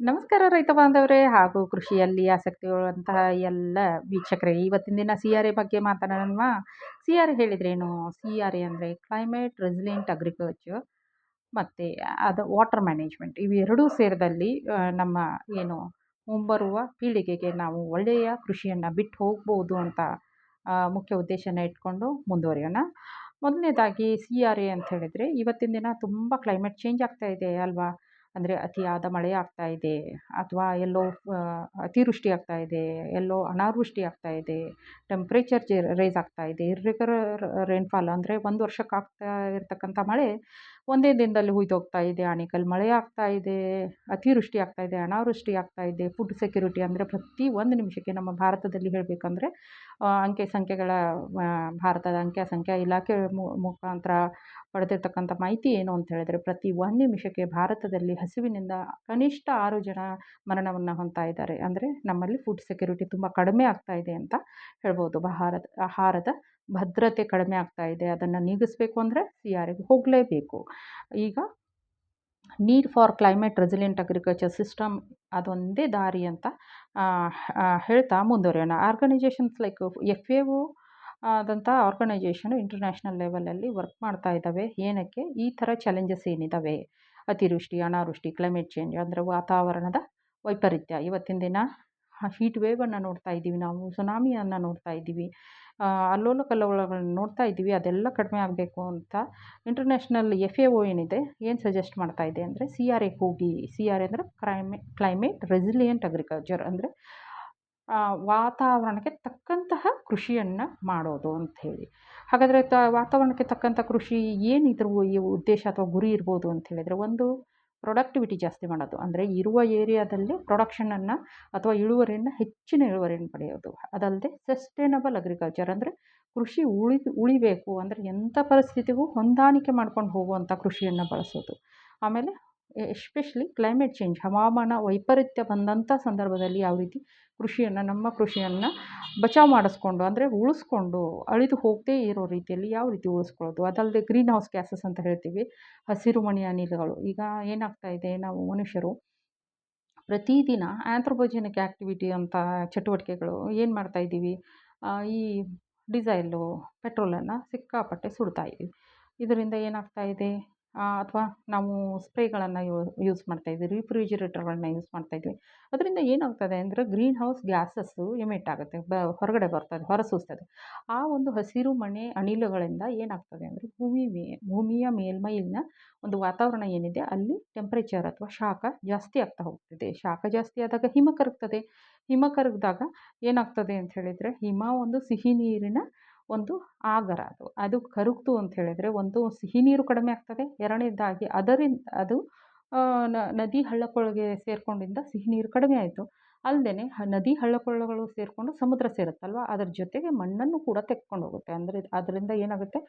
ನಮಸ್ಕಾರ ರೈತ ಬಾಂಧವರೇ ಹಾಗೂ ಕೃಷಿಯಲ್ಲಿ ಆಸಕ್ತಿಯುಳ್ಳಂತಹ ಎಲ್ಲ ವೀಕ್ಷಕರೇ, ಇವತ್ತಿನ ದಿನ CRA ಬಗ್ಗೆ ಮಾತನಾಡೋಣವಾ? CRA ಹೇಳಿದ್ರೇನು? CRA ಅಂದರೆ ಕ್ಲೈಮೇಟ್ ರೆಸಿಲಿಯಂಟ್ ಅಗ್ರಿಕಲ್ಚರ್ ಮತ್ತು ಅದು ವಾಟರ್ ಮ್ಯಾನೇಜ್ಮೆಂಟ್. ಇವೆರಡೂ ಸೇರಿದಲ್ಲಿ ನಮ್ಮ ಏನು ಮುಂಬರುವ ಪೀಳಿಗೆಗೆ ನಾವು ಒಳ್ಳೆಯ ಕೃಷಿಯನ್ನು ಬಿಟ್ಟು ಹೋಗ್ಬೋದು ಅಂತ ಮುಖ್ಯ ಉದ್ದೇಶನ ಇಟ್ಕೊಂಡು ಮುಂದುವರಿಯೋಣ. ಮೊದಲನೇದಾಗಿ CRA ಅಂತ ಹೇಳಿದರೆ, ಇವತ್ತಿನ ದಿನ ತುಂಬ ಕ್ಲೈಮೇಟ್ ಚೇಂಜ್ ಆಗ್ತಾ ಇದೆ ಅಲ್ವಾ? ಅಂದರೆ ಅತಿಯಾದ ಮಳೆ ಆಗ್ತಾ ಇದೆ, ಅಥವಾ ಎಲ್ಲೋ ಅತಿವೃಷ್ಟಿ ಆಗ್ತಾ ಇದೆ, ಎಲ್ಲೋ ಅನಾವೃಷ್ಟಿ ಆಗ್ತಾ ಇದೆ, ಟೆಂಪ್ರೇಚರ್ ರೈಸ್ ಆಗ್ತಾ ಇದೆ, ಇರ್ರೆಗ್ಯುಲರ್ ರೈನ್ಫಾಲ್ ಅಂದರೆ ಒಂದು ವರ್ಷಕ್ಕೆ ಆಗ್ತಾ ಇರತಕ್ಕಂಥ ಮಳೆ ಒಂದೇ ದಿನದಲ್ಲಿ ಹುಯ್ದೋಗ್ತಾ ಇದೆ, ಆಣಿಕಲ್ ಮಳೆ ಆಗ್ತಾ ಇದೆ, ಅತಿವೃಷ್ಟಿ ಆಗ್ತಾ ಇದೆ, ಅನಾವೃಷ್ಟಿ ಆಗ್ತಾ ಇದೆ. ಫುಡ್ ಸೆಕ್ಯೂರಿಟಿ ಅಂದರೆ ಪ್ರತಿ ಒಂದು ನಿಮಿಷಕ್ಕೆ ನಮ್ಮ ಭಾರತದಲ್ಲಿ ಹೇಳಬೇಕಂದ್ರೆ ಅಂಕೆ ಸಂಖ್ಯೆಗಳ ಭಾರತದ ಅಂಕೆ ಸಂಖ್ಯಾ ಇಲಾಖೆ ಮುಖಾಂತರ ಪಡೆದಿರ್ತಕ್ಕಂಥ ಮಾಹಿತಿ ಏನು ಅಂತ ಹೇಳಿದರೆ, ಪ್ರತಿ ಒಂದು ನಿಮಿಷಕ್ಕೆ ಭಾರತದಲ್ಲಿ ಹಸಿವಿನಿಂದ ಕನಿಷ್ಠ 6 ಜನ ಮರಣವನ್ನು ಹೊಂದ್ತಾ ಇದ್ದಾರೆ. ಅಂದರೆ ನಮ್ಮಲ್ಲಿ ಫುಡ್ ಸೆಕ್ಯೂರಿಟಿ ತುಂಬ ಕಡಿಮೆ ಆಗ್ತಾ ಇದೆ ಅಂತ ಹೇಳ್ಬೋದು. ಆಹಾರದ ಭದ್ರತೆ ಕಡಿಮೆ ಆಗ್ತಾ ಇದೆ. ಅದನ್ನು ನೀಗಿಸಬೇಕು ಅಂದರೆ CRAಗೆ ಹೋಗಲೇಬೇಕು. ಈಗ need for climate resilient agriculture system ಅದೊಂದೇ ದಾರಿ ಅಂತ ಹೇಳ್ತಾ ಮುಂದುವರಿಯೋಣ. ಆರ್ಗನೈಜೇಷನ್ಸ್ ಲೈಕ್ FAO ಆದಂಥ ಆರ್ಗನೈಜೇಷನು ಇಂಟರ್ನ್ಯಾಷನಲ್ ಲೆವೆಲಲ್ಲಿ ವರ್ಕ್ ಮಾಡ್ತಾ ಇದ್ದಾವೆ. ಏನಕ್ಕೆ? ಈ ಥರ ಚಾಲೆಂಜಸ್ ಏನಿದ್ದಾವೆ, ಅತಿವೃಷ್ಟಿ, ಅನಾವೃಷ್ಟಿ, ಕ್ಲೈಮೇಟ್ ಚೇಂಜ್ ಅಂದರೆ ವಾತಾವರಣದ ವೈಪರೀತ್ಯ. ಇವತ್ತಿನ ದಿನ ಹೀಟ್ ವೇವನ್ನು ನೋಡ್ತಾ ಇದ್ದೀವಿ, ನಾವು ಸುನಾಮಿಯನ್ನು ನೋಡ್ತಾ ಇದ್ದೀವಿ, ಅಲ್ಲೋಲ ಕಲ್ಲೋಲಗಳನ್ನು ನೋಡ್ತಾ ಇದ್ದೀವಿ. ಅದೆಲ್ಲ ಕಡಿಮೆ ಆಗಬೇಕು ಅಂತ ಇಂಟರ್ನ್ಯಾಷನಲ್ FAO ಏನಿದೆ, ಏನು ಸಜೆಸ್ಟ್ ಮಾಡ್ತಾ ಇದೆ ಅಂದರೆ CRAಗೆ ಹೋಗಿ. CRA ಅಂದರೆ ಕ್ಲೈಮೇಟ್ ರೆಸಿಲಿಯಂಟ್ ಅಗ್ರಿಕಲ್ಚರ್ ಅಂದರೆ ವಾತಾವರಣಕ್ಕೆ ತಕ್ಕಂತಹ ಕೃಷಿಯನ್ನು ಮಾಡೋದು ಅಂಥೇಳಿ. ಹಾಗಾದರೆ ವಾತಾವರಣಕ್ಕೆ ತಕ್ಕಂಥ ಕೃಷಿ ಏನಿದ್ರ ಈ ಉದ್ದೇಶ ಅಥವಾ ಗುರಿ ಇರ್ಬೋದು ಅಂತ ಹೇಳಿದರೆ, ಒಂದು ಪ್ರೊಡಕ್ಟಿವಿಟಿ ಜಾಸ್ತಿ ಮಾಡೋದು. ಅಂದರೆ ಇರುವ ಏರಿಯಾದಲ್ಲಿ ಪ್ರೊಡಕ್ಷನನ್ನು ಅಥವಾ ಹೆಚ್ಚಿನ ಇಳುವರಿಯನ್ನು ಪಡೆಯೋದು. ಅದಲ್ಲದೆ ಸಸ್ಟೈನಬಲ್ ಅಗ್ರಿಕಲ್ಚರ್ ಅಂದರೆ ಕೃಷಿ ಉಳಿಬೇಕು ಅಂದರೆ ಎಂಥ ಪರಿಸ್ಥಿತಿಗೂ ಹೊಂದಾಣಿಕೆ ಮಾಡ್ಕೊಂಡು ಹೋಗುವಂಥ ಕೃಷಿಯನ್ನು ಬಳಸೋದು. ಆಮೇಲೆ ಎಸ್ಪೆಷಲಿ ಕ್ಲೈಮೇಟ್ ಚೇಂಜ್, ಹವಾಮಾನ ವೈಪರೀತ್ಯ ಬಂದಂಥ ಸಂದರ್ಭದಲ್ಲಿ ಯಾವ ರೀತಿ ನಮ್ಮ ಕೃಷಿಯನ್ನು ಬಚಾವ್ ಮಾಡಿಸ್ಕೊಂಡು ಅಂದರೆ ಉಳಿಸ್ಕೊಂಡು ಅಳಿದು ಹೋಗದೇ ಇರೋ ರೀತಿಯಲ್ಲಿ ಯಾವ ರೀತಿ ಉಳಿಸ್ಕೊಳ್ಳೋದು. ಅದಲ್ಲದೆ ಗ್ರೀನ್ ಹೌಸ್ ಗ್ಯಾಸಸ್ ಅಂತ ಹೇಳ್ತೀವಿ, ಹಸಿರುಮನೆ ಅನಿಲಗಳು. ಈಗ ಏನಾಗ್ತಾ ಇದೆ, ನಾವು ಮನುಷ್ಯರು ಪ್ರತಿದಿನ ಆಂಥ್ರೋಪೋಜೆನಿಕ್ ಆ್ಯಕ್ಟಿವಿಟಿ ಅಂತ ಚಟುವಟಿಕೆಗಳು ಏನು ಮಾಡ್ತಾ ಇದ್ದೀವಿ, ಈ ಡೀಸೆಲ್ಲು ಪೆಟ್ರೋಲನ್ನು ಸಿಕ್ಕಾಪಟ್ಟೆ ಸುಡ್ತಾ ಇದ್ದೀವಿ. ಇದರಿಂದ ಏನಾಗ್ತಾ ಇದೆ, ಅಥವಾ ನಾವು ಸ್ಪ್ರೇಗಳನ್ನು ಯೂಸ್ ಮಾಡ್ತಾಯಿದ್ವಿ, ರಿಫ್ರಿಜಿರೇಟರ್ಗಳನ್ನ ಯೂಸ್ ಮಾಡ್ತಾಯಿದ್ವಿ. ಅದರಿಂದ ಏನಾಗ್ತದೆ ಅಂದರೆ ಗ್ರೀನ್ ಹೌಸ್ ಗ್ಯಾಸಸ್ಸು ಎಮಿಟ್ ಆಗುತ್ತೆ, ಹೊರಗಡೆ ಬರ್ತದೆ, ಹೊರಸೂಸ್ತದೆ. ಆ ಒಂದು ಹಸಿರು ಮನೆ ಅನಿಲಗಳಿಂದ ಏನಾಗ್ತದೆ ಅಂದರೆ ಭೂಮಿಯ ಮೇಲ್ಮೈನ ಒಂದು ವಾತಾವರಣ ಏನಿದೆ ಅಲ್ಲಿ ಟೆಂಪ್ರೇಚರ್ ಅಥವಾ ಶಾಖ ಜಾಸ್ತಿ ಆಗ್ತಾ ಹೋಗ್ತದೆ. ಶಾಖ ಜಾಸ್ತಿ ಆದಾಗ ಹಿಮ ಕರಗ್ತದೆ. ಹಿಮ ಕರಗಿದಾಗ ಏನಾಗ್ತದೆ ಅಂತ ಹೇಳಿದರೆ, ಹಿಮ ಒಂದು ಸಿಹಿ ನೀರಿನ ಒಂದು ಆಗರ. ಅದು ಕರಗ್ತು ಅಂತ ಹೇಳಿದರೆ, ಒಂದು ಸಿಹಿ ನೀರು ಕಡಿಮೆ ಆಗ್ತದೆ, ಎರಡನೇದಾಗಿ ಅದು ನದಿ ಹಳ್ಳಕೊಳ್ಳಗೆ ಸೇರ್ಕೊಂಡಿಂದ ಸಿಹಿ ನೀರು ಕಡಿಮೆ ಆಯಿತು. ಅಲ್ಲದೆ ನದಿ ಹಳ್ಳಕೊಳ್ಳಗಳು ಸೇರಿಕೊಂಡು ಸಮುದ್ರ ಸೇರುತ್ತಲ್ವ, ಅದರ ಜೊತೆಗೆ ಮಣ್ಣನ್ನು ಕೂಡ ತೆಕ್ಕೊಂಡು ಹೋಗುತ್ತೆ. ಅಂದರೆ ಅದರಿಂದ ಏನಾಗುತ್ತೆ,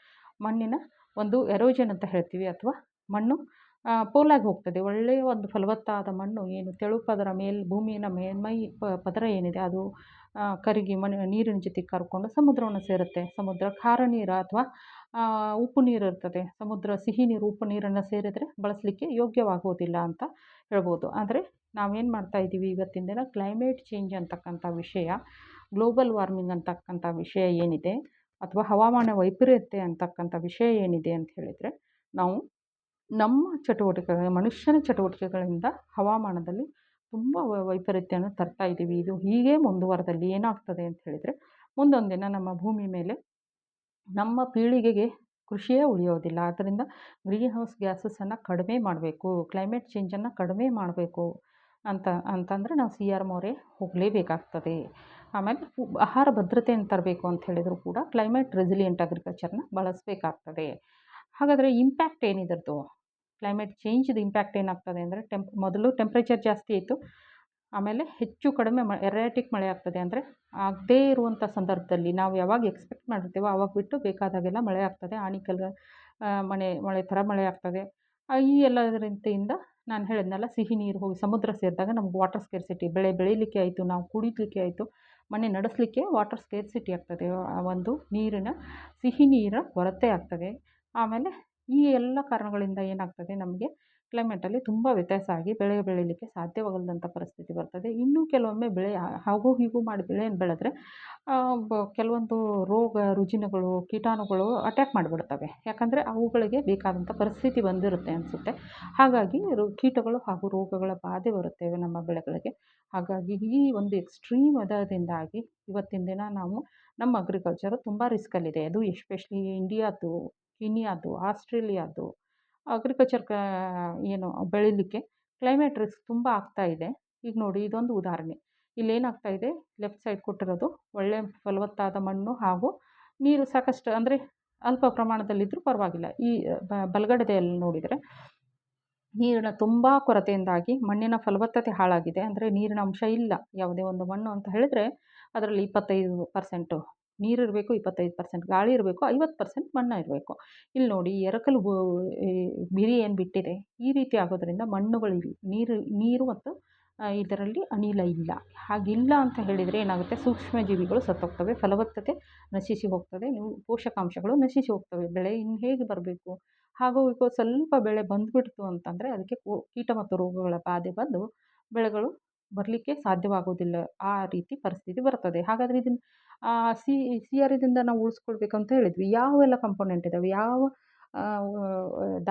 ಮಣ್ಣಿನ ಒಂದು ಎರೋಜನ್ ಅಂತ ಹೇಳ್ತೀವಿ, ಅಥವಾ ಮಣ್ಣು ಪೋಲಾಗಿ ಹೋಗ್ತದೆ. ಒಳ್ಳೆಯ ಒಂದು ಫಲವತ್ತಾದ ಮಣ್ಣು ಏನು ತೆಳು ಪದರ ಭೂಮಿಯ ಮೇಲ್ಮೈ ಪದರ ಏನಿದೆ ಅದು ಕರಗಿ ನೀರಿನ ಜೊತೆ ಕರ್ಕೊಂಡು ಸಮುದ್ರವನ್ನು ಸೇರುತ್ತೆ. ಸಮುದ್ರ ಖಾರ ನೀರು ಅಥವಾ ಉಪ್ಪು ನೀರು ಇರ್ತದೆ. ಸಮುದ್ರ ಸಿಹಿ ನೀರು ಉಪ್ಪು ನೀರನ್ನು ಸೇರಿದರೆ ಬಳಸಲಿಕ್ಕೆ ಯೋಗ್ಯವಾಗೋದಿಲ್ಲ ಅಂತ ಹೇಳ್ಬೋದು. ಆದರೆ ನಾವೇನು ಮಾಡ್ತಾ ಇದ್ದೀವಿ ಇವತ್ತಿನ ದಿನ, ಕ್ಲೈಮೇಟ್ ಚೇಂಜ್ ಅಂತಕ್ಕಂಥ ವಿಷಯ, ಗ್ಲೋಬಲ್ ವಾರ್ಮಿಂಗ್ ಅಂತಕ್ಕಂಥ ವಿಷಯ ಏನಿದೆ, ಅಥವಾ ಹವಾಮಾನ ವೈಪರೀತ್ಯ ಅಂತಕ್ಕಂಥ ವಿಷಯ ಏನಿದೆ ಅಂತ ಹೇಳಿದರೆ, ನಾವು ನಮ್ಮ ಮನುಷ್ಯನ ಚಟುವಟಿಕೆಗಳಿಂದ ಹವಾಮಾನದಲ್ಲಿ ತುಂಬ ವೈಪರೀತ್ಯನ ತರ್ತಾ ಇದ್ದೀವಿ. ಇದು ಹೀಗೆ ಮುಂದುವರೆದಲ್ಲಿ ಏನಾಗ್ತದೆ ಅಂತ ಹೇಳಿದರೆ, ಮುಂದೊಂದು ದಿನ ನಮ್ಮ ಭೂಮಿ ಮೇಲೆ ನಮ್ಮ ಪೀಳಿಗೆಗೆ ಕೃಷಿಯೇ ಉಳಿಯೋದಿಲ್ಲ. ಆದ್ದರಿಂದ ಗ್ರೀನ್ ಹೌಸ್ ಗ್ಯಾಸಸನ್ನು ಕಡಿಮೆ ಮಾಡಬೇಕು, ಕ್ಲೈಮೇಟ್ ಚೇಂಜನ್ನು ಕಡಿಮೆ ಮಾಡಬೇಕು ಅಂತಂದರೆ ನಾವು CR ಮೊರೆ ಹೋಗಲೇಬೇಕಾಗ್ತದೆ. ಆಮೇಲೆ ಆಹಾರ ಭದ್ರತೆಯನ್ನು ತರಬೇಕು ಅಂತ ಹೇಳಿದರೂ ಕೂಡ ಕ್ಲೈಮೇಟ್ ರೆಸಿಲಿಯಂಟ್ ಅಗ್ರಿಕಲ್ಚರ್ನ ಬಳಸಬೇಕಾಗ್ತದೆ. ಹಾಗಾದರೆ ಇಂಪ್ಯಾಕ್ಟ್ ಏನಿದ್ರದ್ದು, ಕ್ಲೈಮೇಟ್ ಚೇಂಜ್ದು ಇಂಪ್ಯಾಕ್ಟ್ ಏನಾಗ್ತದೆ ಅಂದರೆ, ಮೊದಲು ಟೆಂಪ್ರೇಚರ್ ಜಾಸ್ತಿ ಆಯಿತು, ಆಮೇಲೆ ಹೆಚ್ಚು ಕಡಿಮೆ ಎರೇಟಿಕ್ ಮಳೆ ಆಗ್ತದೆ. ಅಂದರೆ ಆಗದೇ ಇರುವಂಥ ಸಂದರ್ಭದಲ್ಲಿ ನಾವು ಯಾವಾಗ ಎಕ್ಸ್ಪೆಕ್ಟ್ ಮಾಡಿರ್ತೀವೋ ಆವಾಗ ಬಿಟ್ಟು ಬೇಕಾದಾಗೆಲ್ಲ ಮಳೆ ಆಗ್ತದೆ. ಆಣಿಕಲ್ ಮಳೆ ಥರ ಮಳೆ ಆಗ್ತದೆ. ಈ ಎಲ್ಲದರಿಂದ ನಾನು ಹೇಳಿದ್ನಲ್ಲ, ಸಿಹಿ ನೀರು ಹೋಗಿ ಸಮುದ್ರ ಸೇರಿದಾಗ ನಮ್ಗೆ ವಾಟರ್ ಸ್ಕೇರ್ಸಿಟಿ, ಬೆಳೆ ಬೆಳೀಲಿಕ್ಕೆ ಆಯಿತು, ನಾವು ಕುಡಿಲಿಕ್ಕೆ ಆಯಿತು, ಮನೆ ನಡೆಸಲಿಕ್ಕೆ ವಾಟರ್ ಸ್ಕೇರ್ಸಿಟಿ ಆಗ್ತದೆ. ಒಂದು ಸಿಹಿ ನೀರ ಕೊರತೆ ಆಗ್ತದೆ. ಆಮೇಲೆ ಈ ಎಲ್ಲ ಕಾರಣಗಳಿಂದ ಏನಾಗ್ತದೆ, ನಮಗೆ ಕ್ಲೈಮೇಟಲ್ಲಿ ತುಂಬ ವ್ಯತ್ಯಾಸ ಆಗಿ ಬೆಳೆ ಬೆಳೀಲಿಕ್ಕೆ ಸಾಧ್ಯವಾಗದಂಥ ಪರಿಸ್ಥಿತಿ ಬರ್ತದೆ. ಇನ್ನೂ ಕೆಲವೊಮ್ಮೆ ಬೆಳೆ ಹಾಗೂ ಹೀಗೂ ಮಾಡಿ ಬೆಳೆಯನ್ನು ಬೆಳೆದ್ರೆ ಕೆಲವೊಂದು ರೋಗ ರುಜಿನಗಳು, ಕೀಟಾಣುಗಳು ಅಟ್ಯಾಕ್ ಮಾಡಿಬಿಡ್ತವೆ. ಯಾಕಂದರೆ ಅವುಗಳಿಗೆ ಬೇಕಾದಂಥ ಪರಿಸ್ಥಿತಿ ಬಂದಿರುತ್ತೆ ಅನಿಸುತ್ತೆ. ಹಾಗಾಗಿ ಕೀಟಗಳು ಹಾಗೂ ರೋಗಗಳ ಬಾಧೆ ಬರುತ್ತೆ ನಮ್ಮ ಬೆಳೆಗಳಿಗೆ. ಹಾಗಾಗಿ ಈ ಒಂದು ಎಕ್ಸ್ಟ್ರೀಮ್ ವೆದರ್‌ದಿಂದಾಗಿ ಇವತ್ತಿನ ದಿನ ನಾವು ನಮ್ಮ ಅಗ್ರಿಕಲ್ಚರು ತುಂಬ ರಿಸ್ಕಲ್ಲಿದೆ. ಅದು ಎಸ್ಪೆಷಲಿ ಇಂಡಿಯಾದ್ದು, ಕೀನ್ಯಾದ್ದು, ಆಸ್ಟ್ರೇಲಿಯಾದ್ದು ಅಗ್ರಿಕಲ್ಚರ್ ಏನು ಬೆಳೀಲಿಕ್ಕೆ ಕ್ಲೈಮೇಟ್ ರಿಸ್ಕ್ ತುಂಬ ಆಗ್ತಾ ಇದೆ. ಈಗ ನೋಡಿ ಇದೊಂದು ಉದಾಹರಣೆ. ಇಲ್ಲೇನಾಗ್ತಾ ಇದೆ, ಲೆಫ್ಟ್ ಸೈಡ್ ಕೊಟ್ಟಿರೋದು ಒಳ್ಳೆ ಫಲವತ್ತಾದ ಮಣ್ಣು ಹಾಗೂ ನೀರು ಸಾಕಷ್ಟು ಅಂದರೆ ಅಲ್ಪ ಪ್ರಮಾಣದಲ್ಲಿದ್ದರೂ ಪರವಾಗಿಲ್ಲ. ಈ ಬಲಗಡೆಯಲ್ಲಿ ನೋಡಿದರೆ ನೀರಿನ ತುಂಬ ಕೊರತೆಯಿಂದಾಗಿ ಮಣ್ಣಿನ ಫಲವತ್ತತೆ ಹಾಳಾಗಿದೆ. ಅಂದರೆ ನೀರಿನ ಅಂಶ ಇಲ್ಲ. ಯಾವುದೇ ಒಂದು ಮಣ್ಣು ಅಂತ ಹೇಳಿದರೆ ಅದರಲ್ಲಿ 25% ನೀರಿರಬೇಕು, 25% ಗಾಳಿ ಇರಬೇಕು, 50% ಮಣ್ಣು ಇರಬೇಕು. ಇಲ್ಲಿ ನೋಡಿ ಎರಕಲು ಬಿರಿ ಏನು ಬಿಟ್ಟಿದೆ, ಈ ರೀತಿ ಆಗೋದ್ರಿಂದ ಮಣ್ಣುಗಳು ನೀರು ಮತ್ತು ಇದರಲ್ಲಿ ಅನಿಲ ಇಲ್ಲ. ಹಾಗಿಲ್ಲ ಅಂತ ಹೇಳಿದರೆ ಏನಾಗುತ್ತೆ, ಸೂಕ್ಷ್ಮ ಜೀವಿಗಳು ಸತ್ತೋಗ್ತವೆ, ಫಲವತ್ತತೆ ನಶಿಸಿ ಹೋಗ್ತದೆ, ಪೋಷಕಾಂಶಗಳು ನಶಿಸಿ ಹೋಗ್ತವೆ. ಬೆಳೆ ಇನ್ನು ಹೇಗೆ ಬರಬೇಕು? ಹಾಗೂ ಈಗ ಸ್ವಲ್ಪ ಬೆಳೆ ಬಂದುಬಿಡ್ತು ಅಂತಂದರೆ ಅದಕ್ಕೆ ಕೀಟ ಮತ್ತು ರೋಗಗಳ ಬಾಧೆ ಬಂದು ಬೆಳೆಗಳು ಬರಲಿಕ್ಕೆ ಸಾಧ್ಯವಾಗೋದಿಲ್ಲ. ಆ ರೀತಿ ಪರಿಸ್ಥಿತಿ ಬರ್ತದೆ. ಹಾಗಾದರೆ ಇದನ್ನು CRದಿಂದ ನಾವು ಉಳಿಸ್ಕೊಳ್ಬೇಕು ಅಂತ ಹೇಳಿದ್ವಿ. ಯಾವೆಲ್ಲ ಕಾಂಪೋನೆಂಟ್ ಇದ್ದಾವೆ, ಯಾವ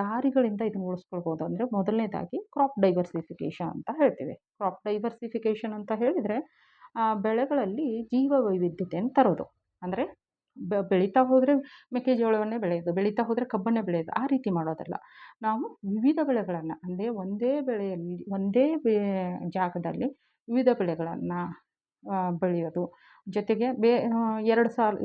ದಾರಿಗಳಿಂದ ಇದನ್ನು ಉಳಿಸ್ಕೊಳ್ಬೋದು ಅಂದರೆ, ಮೊದಲನೇದಾಗಿ ಕ್ರಾಪ್ ಡೈವರ್ಸಿಫಿಕೇಷನ್ ಅಂತ ಹೇಳ್ತೀವಿ. ಕ್ರಾಪ್ ಡೈವರ್ಸಿಫಿಕೇಷನ್ ಅಂತ ಹೇಳಿದರೆ ಬೆಳೆಗಳಲ್ಲಿ ಜೀವ ವೈವಿಧ್ಯತೆಯನ್ನು ತರೋದು. ಅಂದರೆ ಬೆಳೀತಾ ಹೋದರೆ ಮೆಕ್ಕೆಜೋಳವನ್ನೇ ಬೆಳೆಯೋದು, ಬೆಳೀತಾ ಹೋದರೆ ಕಬ್ಬನ್ನೇ ಬೆಳೆಯೋದು, ಆ ರೀತಿ ಮಾಡೋದಲ್ಲ. ನಾವು ವಿವಿಧ ಬೆಳೆಗಳನ್ನು ಅಂದರೆ ಒಂದೇ ಬೆಳೆಯಲ್ಲಿ ಒಂದೇ ಜಾಗದಲ್ಲಿ ವಿವಿಧ ಬೆಳೆಗಳನ್ನು ಬೆಳೆಯೋದು. ಜೊತೆಗೆ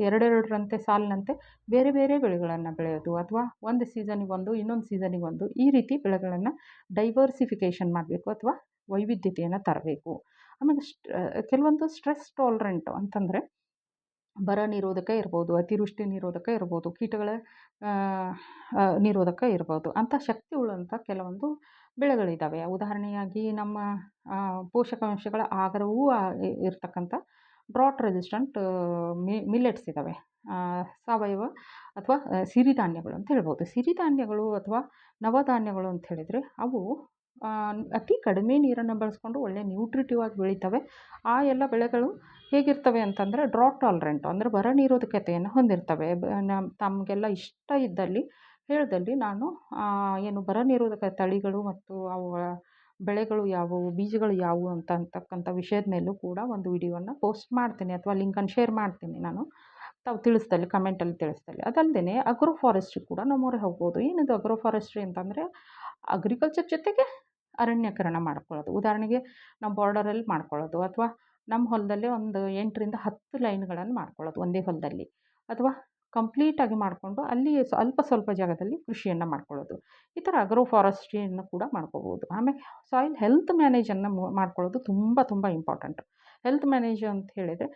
ಎರಡೆರಡರಂತೆ ಸಾಲಿನಂತೆ ಬೇರೆ ಬೇರೆ ಬೆಳೆಗಳನ್ನು ಬೆಳೆಯೋದು, ಅಥವಾ ಒಂದು ಸೀಸನಿಗೆ ಒಂದು, ಇನ್ನೊಂದು ಸೀಸನಿಗೆ ಒಂದು, ಈ ರೀತಿ ಬೆಳೆಗಳನ್ನು ಡೈವರ್ಸಿಫಿಕೇಷನ್ ಮಾಡಬೇಕು ಅಥವಾ ವೈವಿಧ್ಯತೆಯನ್ನು ತರಬೇಕು. ಆಮೇಲೆ ಕೆಲವೊಂದು ಸ್ಟ್ರೆಸ್ ಟಾಲರೆಂಟು ಅಂತಂದರೆ ಬರ ನಿರೋಧಕ ಇರ್ಬೋದು, ಅತಿವೃಷ್ಟಿ ನಿರೋಧಕ ಇರ್ಬೋದು, ಕೀಟಗಳ ನಿರೋಧಕ ಇರ್ಬೋದು. ಅಂಥ ಶಕ್ತಿ ಉಳ್ಳಂಥ ಕೆಲವೊಂದು ಬೆಳೆಗಳಿದ್ದಾವೆ. ಉದಾಹರಣೆಯಾಗಿ ನಮ್ಮ ಪೋಷಕಾಂಶಗಳ ಆಗರವೂ ಇರ್ತಕ್ಕಂಥ ಡ್ರಾಟ್ ರೆಸಿಸ್ಟೆಂಟ್ ಮಿಲ್ಲೆಟ್ಸ್ ಇದ್ದಾವೆ. ಸಾವಯವ ಅಥವಾ ಸಿರಿಧಾನ್ಯಗಳು ಅಂತ ಹೇಳ್ಬೋದು. ಸಿರಿಧಾನ್ಯಗಳು ಅಥವಾ ನವಧಾನ್ಯಗಳು ಅಂತ ಹೇಳಿದರೆ ಅವು ಅತಿ ಕಡಿಮೆ ನೀರನ್ನು ಬಳಸ್ಕೊಂಡು ಒಳ್ಳೆ ನ್ಯೂಟ್ರಿಟಿವ್ ಆಗಿ ಬೆಳೀತವೆ. ಆ ಎಲ್ಲ ಬೆಳೆಗಳು ಹೇಗಿರ್ತವೆ ಅಂತಂದರೆ ಡ್ರಾಟ್ ಟಾಲರೆಂಟು, ಅಂದರೆ ಬರ ನಿರೋಧಕತೆಯನ್ನು ಹೊಂದಿರ್ತವೆ. ತಮಗೆಲ್ಲ ಇಷ್ಟ ಹೇಳಿದಲ್ಲಿ ನಾನು ಏನು ಬರ ನಿರೋಧಕ ತಳಿಗಳು ಮತ್ತು ಅವುಗಳ ಬೆಳೆಗಳು ಯಾವುವು, ಬೀಜಗಳು ಯಾವುವು ಅಂತಕ್ಕಂಥ ವಿಷಯದ ಮೇಲೂ ಕೂಡ ಒಂದು ವಿಡಿಯೋವನ್ನು ಪೋಸ್ಟ್ ಮಾಡ್ತೀನಿ ಅಥವಾ ಲಿಂಕನ್ನು ಶೇರ್ ಮಾಡ್ತೀನಿ ನಾನು, ತಾವು ತಿಳಿಸ್ದಲ್ಲಿ, ಕಮೆಂಟಲ್ಲಿ ತಿಳಿಸ್ದಲ್ಲಿ. ಅದಲ್ಲದೆ ಅಗ್ರೋ ಫಾರೆಸ್ಟ್ರಿ ಕೂಡ ನಾವು ಮೊರೆ ಹೋಗ್ಬೋದು. ಏನದು ಅಗ್ರೋ ಫಾರೆಸ್ಟ್ರಿ ಅಂತಂದರೆ ಅಗ್ರಿಕಲ್ಚರ್ ಜೊತೆಗೆ ಅರಣ್ಯೀಕರಣ ಮಾಡ್ಕೊಳ್ಳೋದು. ಉದಾಹರಣೆಗೆ ನಾವು ಬಾರ್ಡರಲ್ಲಿ ಮಾಡ್ಕೊಳ್ಳೋದು, ಅಥವಾ ನಮ್ಮ ಹೊಲದಲ್ಲೇ ಒಂದು 8ರಿಂದ 10 ಲೈನ್ಗಳನ್ನು ಮಾಡ್ಕೊಳ್ಳೋದು ಒಂದೇ ಹೊಲದಲ್ಲಿ, ಅಥವಾ ಕಂಪ್ಲೀಟಾಗಿ ಮಾಡಿಕೊಂಡು ಅಲ್ಲಿ ಸ್ವಲ್ಪ ಜಾಗದಲ್ಲಿ ಕೃಷಿಯನ್ನು ಮಾಡ್ಕೊಳ್ಳೋದು. ಈ ಥರ ಅಗ್ರೋ ಫಾರೆಸ್ಟ್ರಿಯನ್ನು ಕೂಡ ಮಾಡ್ಕೋಬೋದು. ಆಮೇಲೆ ಸಾಯಿಲ್ ಹೆಲ್ತ್ ಮ್ಯಾನೇಜನ್ನು ಮಾಡ್ಕೊಳ್ಳೋದು ತುಂಬ ತುಂಬ ಇಂಪಾರ್ಟೆಂಟು. ಹೆಲ್ತ್ ಮ್ಯಾನೇಜ್ ಅಂತ ಹೇಳಿದರೆ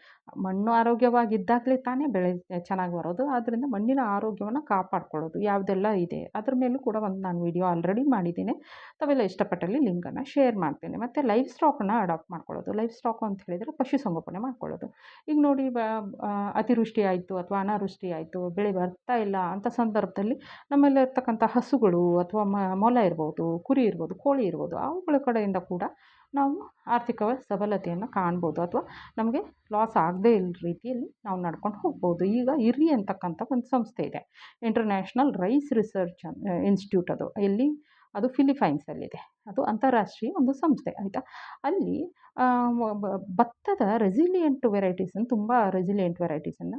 ಮಣ್ಣು ಆರೋಗ್ಯವಾಗಿದ್ದಾಗಲೇ ತಾನೇ ಬೆಳೆ ಚೆನ್ನಾಗಿ ಬರೋದು. ಆದ್ದರಿಂದ ಮಣ್ಣಿನ ಆರೋಗ್ಯವನ್ನು ಕಾಪಾಡ್ಕೊಳ್ಳೋದು ಯಾವುದೆಲ್ಲ ಇದೆ ಅದ್ರ ಮೇಲೂ ಕೂಡ ನಾನು ವಿಡಿಯೋ ಆಲ್ರೆಡಿ ಮಾಡಿದ್ದೀನಿ. ತಾವೆಲ್ಲ ಇಷ್ಟಪಟ್ಟಲ್ಲಿ ಲಿಂಕನ್ನು ಶೇರ್ ಮಾಡ್ತೀನಿ. ಮತ್ತು ಲೈಫ್ ಸ್ಟಾಕನ್ನು ಅಡಾಪ್ಟ್ ಮಾಡ್ಕೊಳ್ಳೋದು. ಲೈಫ್ ಸ್ಟಾಕು ಅಂತ ಹೇಳಿದರೆ ಪಶುಸಂಗೋಪನೆ ಮಾಡ್ಕೊಳ್ಳೋದು. ಈಗ ನೋಡಿ ಅತಿವೃಷ್ಟಿ ಆಯಿತು ಅಥವಾ ಅನಾವೃಷ್ಟಿ ಆಯಿತು, ಬೆಳೆ ಬರ್ತಾ ಇಲ್ಲ ಅಂಥ ಸಂದರ್ಭದಲ್ಲಿ ನಮ್ಮಲ್ಲಿ ಇರ್ತಕ್ಕಂಥ ಹಸುಗಳು ಅಥವಾ ಮೊಲ ಇರ್ಬೋದು, ಕುರಿ ಇರ್ಬೋದು, ಕೋಳಿ ಇರ್ಬೋದು, ಅವುಗಳ ಕಡೆಯಿಂದ ಕೂಡ ನಾವು ಆರ್ಥಿಕ ಸಬಲತೆಯನ್ನು ಕಾಣ್ಬೋದು, ಅಥವಾ ನಮಗೆ ಲಾಸ್ ಆಗದೇ ಇರೋ ರೀತಿಯಲ್ಲಿ ನಾವು ನಡ್ಕೊಂಡು ಹೋಗ್ಬೋದು. ಈಗ IRRI ಅಂತಕ್ಕಂಥ ಒಂದು ಸಂಸ್ಥೆ ಇದೆ, ಇಂಟರ್ನ್ಯಾಷನಲ್ ರೈಸ್ ರಿಸರ್ಚ್ ಇನ್ಸ್ಟಿಟ್ಯೂಟ್. ಅದು ಫಿಲಿಪೈನ್ಸಲ್ಲಿದೆ. ಅದು ಅಂತಾರಾಷ್ಟ್ರೀಯ ಒಂದು ಸಂಸ್ಥೆ, ಆಯಿತಾ. ಅಲ್ಲಿ ಭತ್ತದ ರೆಸಿಲಿಯೆಂಟ್ ವೆರೈಟೀಸನ್ನು, ತುಂಬ ರೆಸಿಲಿಯೆಂಟ್ ವೆರೈಟೀಸನ್ನು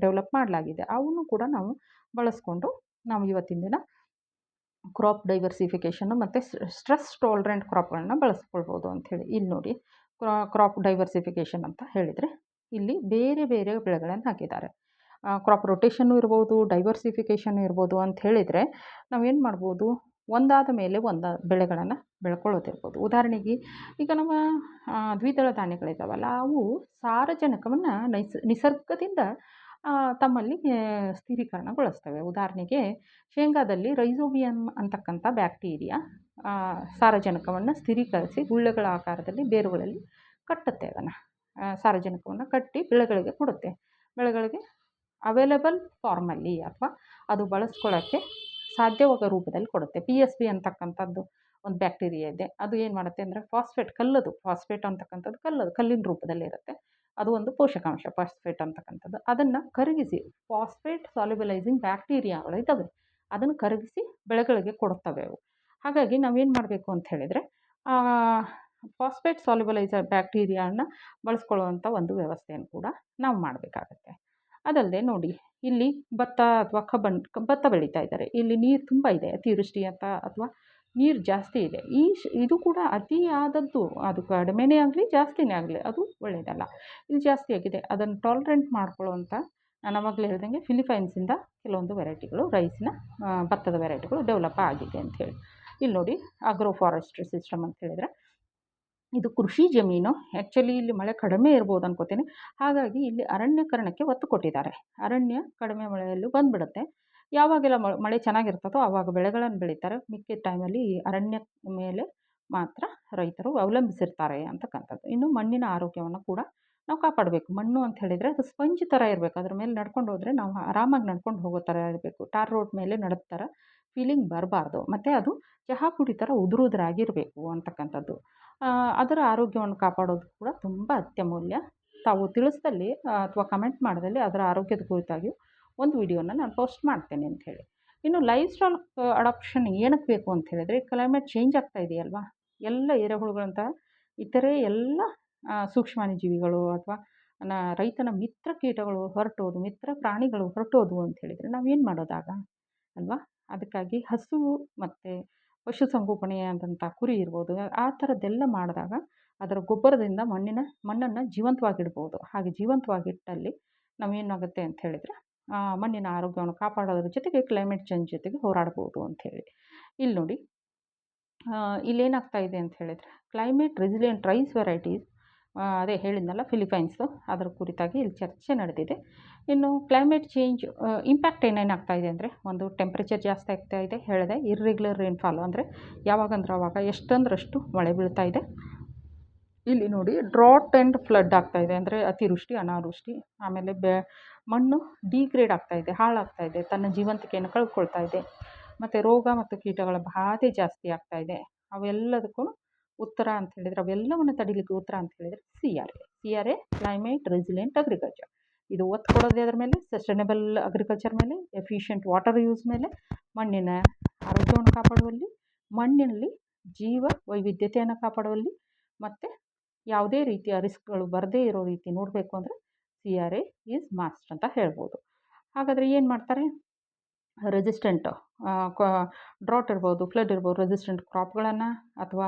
ಡೆವಲಪ್ ಮಾಡಲಾಗಿದೆ. ಅವನ್ನು ಕೂಡ ನಾವು ಬಳಸ್ಕೊಂಡು ನಾವು ಇವತ್ತಿನ ದಿನ ಕ್ರಾಪ್ ಡೈವರ್ಸಿಫಿಕೇಷನ್ನು ಮತ್ತು ಸ್ಟ್ರೆಸ್ ಟಾಲರೆಂಟ್ ಕ್ರಾಪ್ಗಳನ್ನ ಬಳಸ್ಕೊಳ್ಬೋದು ಅಂಥೇಳಿ. ಇಲ್ಲಿ ನೋಡಿ ಕ್ರಾಪ್ ಡೈವರ್ಸಿಫಿಕೇಷನ್ ಅಂತ ಹೇಳಿದರೆ ಇಲ್ಲಿ ಬೇರೆ ಬೇರೆ ಬೆಳೆಗಳನ್ನು ಹಾಕಿದ್ದಾರೆ. ಕ್ರಾಪ್ ರೊಟೇಷನ್ನು ಇರ್ಬೋದು, ಡೈವರ್ಸಿಫಿಕೇಷನ್ ಇರ್ಬೋದು ಅಂತ ಹೇಳಿದರೆ ನಾವೇನು ಮಾಡ್ಬೋದು, ಒಂದಾದ ಮೇಲೆ ಬೆಳೆಗಳನ್ನು ಬೆಳ್ಕೊಳ್ಳೋದಿರ್ಬೋದು. ಉದಾಹರಣೆಗೆ ಈಗ ನಮ್ಮ ದ್ವಿದಳ ಧಾನ್ಯಗಳಿದ್ದಾವಲ್ಲ, ಅವು ಸಾರಜನಕವನ್ನು ನಿಸರ್ಗದಿಂದ ತಮ್ಮಲ್ಲಿ ಸ್ಥಿರೀಕರಣಗೊಳಿಸ್ತವೆ. ಉದಾಹರಣೆಗೆ ಶೇಂಗಾದಲ್ಲಿ ರೈಸೋಬಿಯಮ್ ಅಂತಕ್ಕಂಥ ಬ್ಯಾಕ್ಟೀರಿಯಾ ಸಾರಜನಕವನ್ನು ಸ್ಥಿರೀಕರಿಸಿ ಗುಳ್ಳೆಗಳ ಆಕಾರದಲ್ಲಿ ಬೇರುಗಳಲ್ಲಿ ಕಟ್ಟುತ್ತೆ. ಅದನ್ನು ಸಾರಜನಕವನ್ನು ಕಟ್ಟಿ ಬೆಳೆಗಳಿಗೆ ಕೊಡುತ್ತೆ. ಬೆಳೆಗಳಿಗೆ ಅವೈಲೇಬಲ್ ಫಾರ್ಮಲ್ಲಿ ಅಥವಾ ಅದು ಬಳಸ್ಕೊಳ್ಳೋಕ್ಕೆ ಸಾಧ್ಯವಾಗೋ ರೂಪದಲ್ಲಿ ಕೊಡುತ್ತೆ. PSB ಅಂತಕ್ಕಂಥದ್ದು ಒಂದು ಬ್ಯಾಕ್ಟೀರಿಯಾ ಇದೆ. ಅದು ಏನು ಮಾಡುತ್ತೆ ಅಂದರೆ ಫಾಸ್ಫೇಟ್ ಅಂತಕ್ಕಂಥದ್ದು ಕಲ್ಲಿನ ರೂಪದಲ್ಲಿರುತ್ತೆ. ಅದು ಒಂದು ಪೋಷಕಾಂಶ ಫಾಸ್ಫೇಟ್ ಅಂತಕ್ಕಂಥದ್ದು. ಅದನ್ನು ಕರಗಿಸಿ ಫಾಸ್ಫೇಟ್ ಸಾಲ್ಯುಬಲೈಸಿಂಗ್ ಬ್ಯಾಕ್ಟೀರಿಯಾಗಳು ಇದ್ದಾವೆ. ಅದನ್ನು ಕರಗಿಸಿ ಬೆಳೆಗಳಿಗೆ ಕೊಡುತ್ತವೆ ಅವು. ಹಾಗಾಗಿ ನಾವೇನು ಮಾಡಬೇಕು ಅಂತ ಹೇಳಿದರೆ ಫಾಸ್ಫೇಟ್ ಸಾಲ್ಯುಬಲೈಸರ್ ಬ್ಯಾಕ್ಟೀರಿಯಾನ ಬಳಸ್ಕೊಳ್ಳುವಂಥ ಒಂದು ವ್ಯವಸ್ಥೆಯನ್ನು ಕೂಡ ನಾವು ಮಾಡಬೇಕಾಗತ್ತೆ. ಅದಲ್ಲದೆ ನೋಡಿ, ಇಲ್ಲಿ ಭತ್ತ ಅಥವಾ ಭತ್ತ ಬೆಳೀತಾ ಇದ್ದಾರೆ. ಇಲ್ಲಿ ನೀರು ತುಂಬ ಇದೆ, ಅತಿವೃಷ್ಟಿ ಅಂತ ಅಥವಾ ನೀರು ಜಾಸ್ತಿ ಇದೆ. ಇದು ಕೂಡ ಅತಿಯಾದದ್ದು, ಅದು ಕಡಿಮೆನೇ ಆಗಲಿ ಜಾಸ್ತಿನೇ ಆಗಲಿ ಅದು ಒಳ್ಳೆಯದಲ್ಲ. ಇದು ಜಾಸ್ತಿ ಆಗಿದೆ, ಅದನ್ನು ಟಾಲರೆಂಟ್ ಮಾಡ್ಕೊಳ್ಳುವಂಥ ನಾನು ಆವಾಗಲೇ ಹೇಳ್ದಂಗೆ ಫಿಲಿಪೈನ್ಸಿಂದ ಕೆಲವೊಂದು ವೆರೈಟಿಗಳು ಭತ್ತದ ವೆರೈಟಿಗಳು ಡೆವಲಪ್ ಆಗಿದೆ ಅಂಥೇಳಿ. ಇಲ್ಲಿ ನೋಡಿ, ಆಗ್ರೋ ಫಾರೆಸ್ಟ್ರಿ ಸಿಸ್ಟಮ್ ಅಂತ ಹೇಳಿದರೆ ಇದು ಕೃಷಿ ಜಮೀನು. ಆ್ಯಕ್ಚುಲಿ ಇಲ್ಲಿ ಮಳೆ ಕಡಿಮೆ ಇರ್ಬೋದು ಅನ್ಕೋತೀನಿ. ಹಾಗಾಗಿ ಇಲ್ಲಿ ಅರಣ್ಯೀಕರಣಕ್ಕೆ ಒತ್ತು ಕೊಟ್ಟಿದ್ದಾರೆ. ಅರಣ್ಯ ಕಡಿಮೆ ಮಳೆಯಲ್ಲೂ ಬಂದುಬಿಡುತ್ತೆ. ಯಾವಾಗೆಲ್ಲ ಮಳೆ ಚೆನ್ನಾಗಿರ್ತದೋ ಆವಾಗ ಬೆಳೆಗಳನ್ನು ಬೆಳೀತಾರೆ. ಮಿಕ್ಕಿದ ಟೈಮಲ್ಲಿ ಈ ಅರಣ್ಯ ಮೇಲೆ ಮಾತ್ರ ರೈತರು ಅವಲಂಬಿಸಿರ್ತಾರೆ ಅಂತಕ್ಕಂಥದ್ದು. ಇನ್ನು ಮಣ್ಣಿನ ಆರೋಗ್ಯವನ್ನು ಕೂಡ ನಾವು ಕಾಪಾಡಬೇಕು. ಮಣ್ಣು ಅಂತ ಹೇಳಿದರೆ ಅದು ಸ್ಪಂಜ್ ಥರ ಇರಬೇಕು. ಅದ್ರ ಮೇಲೆ ನಡ್ಕೊಂಡು ಹೋದರೆ ನಾವು ಆರಾಮಾಗಿ ನಡ್ಕೊಂಡು ಹೋಗೋ ಥರ ಇರಬೇಕು. ಟಾರ್ ರೋಡ್ ಮೇಲೆ ನಡೆದ ಥರ ಫೀಲಿಂಗ್ ಬರಬಾರ್ದು. ಮತ್ತು ಅದು ಚಹಾ ಪುಡಿ ಥರ ಉದುರುದ್ರಾಗಿರಬೇಕು ಅಂತಕ್ಕಂಥದ್ದು. ಅದರ ಆರೋಗ್ಯವನ್ನು ಕಾಪಾಡೋದು ಕೂಡ ತುಂಬ ಅತ್ಯಮೂಲ್ಯ. ತಾವು ತಿಳಿಸ್ದಲ್ಲಿ ಅಥವಾ ಕಮೆಂಟ್ ಮಾಡಿದಲ್ಲಿ ಅದರ ಆರೋಗ್ಯದ ಕುರಿತಾಗಿಯೂ ಒಂದು ವಿಡಿಯೋನ ನಾನು ಪೋಸ್ಟ್ ಮಾಡ್ತೇನೆ ಅಂಥೇಳಿ. ಇನ್ನು ಲೈಫ್ ಸ್ಟೈಲ್ ಅಡಾಪ್ಷನ್ ಏನಕ್ಕೆ ಬೇಕು ಅಂತ ಹೇಳಿದರೆ, ಕ್ಲೈಮೇಟ್ ಚೇಂಜ್ ಆಗ್ತಾ ಇದೆಯಲ್ವಾ, ಎಲ್ಲ ಎರೆಹುಳುಗಳಂತಹ ಇತರೆ ಎಲ್ಲ ಸೂಕ್ಷ್ಮಾಣುಜೀವಿಗಳು ಅಥವಾ ರೈತನ ಮಿತ್ರ ಕೀಟಗಳು ಹೊರಟೋದು, ಮಿತ್ರ ಪ್ರಾಣಿಗಳು ಹೊರಟೋದು ಅಂತ ಹೇಳಿದರೆ ನಾವೇನು ಮಾಡೋದಾಗ ಅಲ್ವಾ. ಅದಕ್ಕಾಗಿ ಹಸು ಮತ್ತು ಪಶುಸಂಗೋಪನೆಯಾದಂಥ ಕುರಿ ಇರ್ಬೋದು, ಆ ಥರದ್ದೆಲ್ಲ ಮಾಡಿದಾಗ ಅದರ ಗೊಬ್ಬರದಿಂದ ಮಣ್ಣನ್ನು ಜೀವಂತವಾಗಿಡ್ಬೋದು. ಹಾಗೆ ಜೀವಂತವಾಗಿಟ್ಟಲ್ಲಿ ನಾವೇನಾಗುತ್ತೆ ಅಂತ ಹೇಳಿದರೆ ಮಣ್ಣಿನ ಆರೋಗ್ಯವನ್ನು ಕಾಪಾಡೋದ್ರ ಜೊತೆಗೆ ಕ್ಲೈಮೇಟ್ ಚೇಂಜ್ ಜೊತೆಗೆ ಹೋರಾಡ್ಬೋದು ಅಂಥೇಳಿ. ಇಲ್ಲಿ ನೋಡಿ, ಇಲ್ಲೇನಾಗ್ತಾ ಇದೆ ಅಂತ ಹೇಳಿದರೆ ಕ್ಲೈಮೇಟ್ ರೆಸಿಲಿಯಂಟ್ ರೈಸ್ ವೆರೈಟೀಸ್, ಅದೇ ಹೇಳಿದ್ನಲ್ಲ ಫಿಲಿಪೈನ್ಸು, ಅದರ ಕುರಿತಾಗಿ ಇಲ್ಲಿ ಚರ್ಚೆ ನಡೆದಿದೆ. ಇನ್ನು ಕ್ಲೈಮೇಟ್ ಚೇಂಜ್ ಇಂಪ್ಯಾಕ್ಟ್ ಏನೇನಾಗ್ತಾ ಇದೆ ಅಂದರೆ, ಒಂದು ಟೆಂಪ್ರೇಚರ್ ಜಾಸ್ತಿ ಆಗ್ತಾ ಇದೆ ಹೇಳಿದೆ. ಇರ್ರೆಗ್ಯುಲರ್ ರೈನ್ಫಾಲ್ ಅಂದರೆ ಯಾವಾಗಂದ್ರೆ ಆವಾಗ ಎಷ್ಟಂದ್ರಷ್ಟು ಮಳೆ ಬೀಳ್ತಾ ಇದೆ. ಇಲ್ಲಿ ನೋಡಿ, ಡ್ರಾಟ್ ಆ್ಯಂಡ್ ಫ್ಲಡ್ ಆಗ್ತಾ ಇದೆ ಅಂದರೆ ಅತಿವೃಷ್ಟಿ ಅನಾವೃಷ್ಟಿ. ಆಮೇಲೆ ಮಣ್ಣು ಡಿಗ್ರೇಡ್ ಆಗ್ತಾ ಇದೆ, ಹಾಳಾಗ್ತಾ ಇದೆ, ತನ್ನ ಜೀವಂತಿಕೆಯನ್ನು ಕಳ್ಕೊಳ್ತಾ ಇದೆ. ಮತ್ತು ರೋಗ ಮತ್ತು ಕೀಟಗಳ ಬಾಧೆ ಜಾಸ್ತಿ ಆಗ್ತಾ ಇದೆ. ಅವೆಲ್ಲದಕ್ಕೂ ಉತ್ತರ ಅಂತ ಹೇಳಿದರೆ, ಅವೆಲ್ಲವನ್ನು ತಡಿಲಿಕ್ಕೆ ಉತ್ತರ ಅಂತ ಹೇಳಿದರೆ CRA ಕ್ಲೈಮೇಟ್ ರೆಸಿಲಿಯಂಟ್ ಅಗ್ರಿಕಲ್ಚರ್. ಇದು ಒತ್ತು ಕೊಡೋದು ಅದರ ಮೇಲೆ ಸಸ್ಟೈನಬಲ್ ಅಗ್ರಿಕಲ್ಚರ್ ಮೇಲೆ, ಎಫಿಷಿಯೆಂಟ್ ವಾಟರ್ ಯೂಸ್ ಮೇಲೆ, ಮಣ್ಣಿನ ಆರೋಗ್ಯವನ್ನು ಕಾಪಾಡುವಲ್ಲಿ, ಮಣ್ಣಿನಲ್ಲಿ ಜೀವ ವೈವಿಧ್ಯತೆಯನ್ನು ಕಾಪಾಡುವಲ್ಲಿ, ಮತ್ತು ಯಾವುದೇ ರೀತಿಯ ರಿಸ್ಕ್ಗಳು ಬರದೇ ಇರೋ ರೀತಿ ನೋಡಬೇಕು ಅಂದರೆ CRA ಈಸ್ ಮಾಸ್ಟ್ ಅಂತ ಹೇಳ್ಬೋದು. ಹಾಗಾದರೆ ಏನು ಮಾಡ್ತಾರೆ, ರೆಸಿಸ್ಟೆಂಟ್ ಡ್ರಾಟ್ ಇರ್ಬೋದು, ಫ್ಲಡ್ ಇರ್ಬೋದು, ರೆಸಿಸ್ಟೆಂಟ್ ಕ್ರಾಪ್ಗಳನ್ನು ಅಥವಾ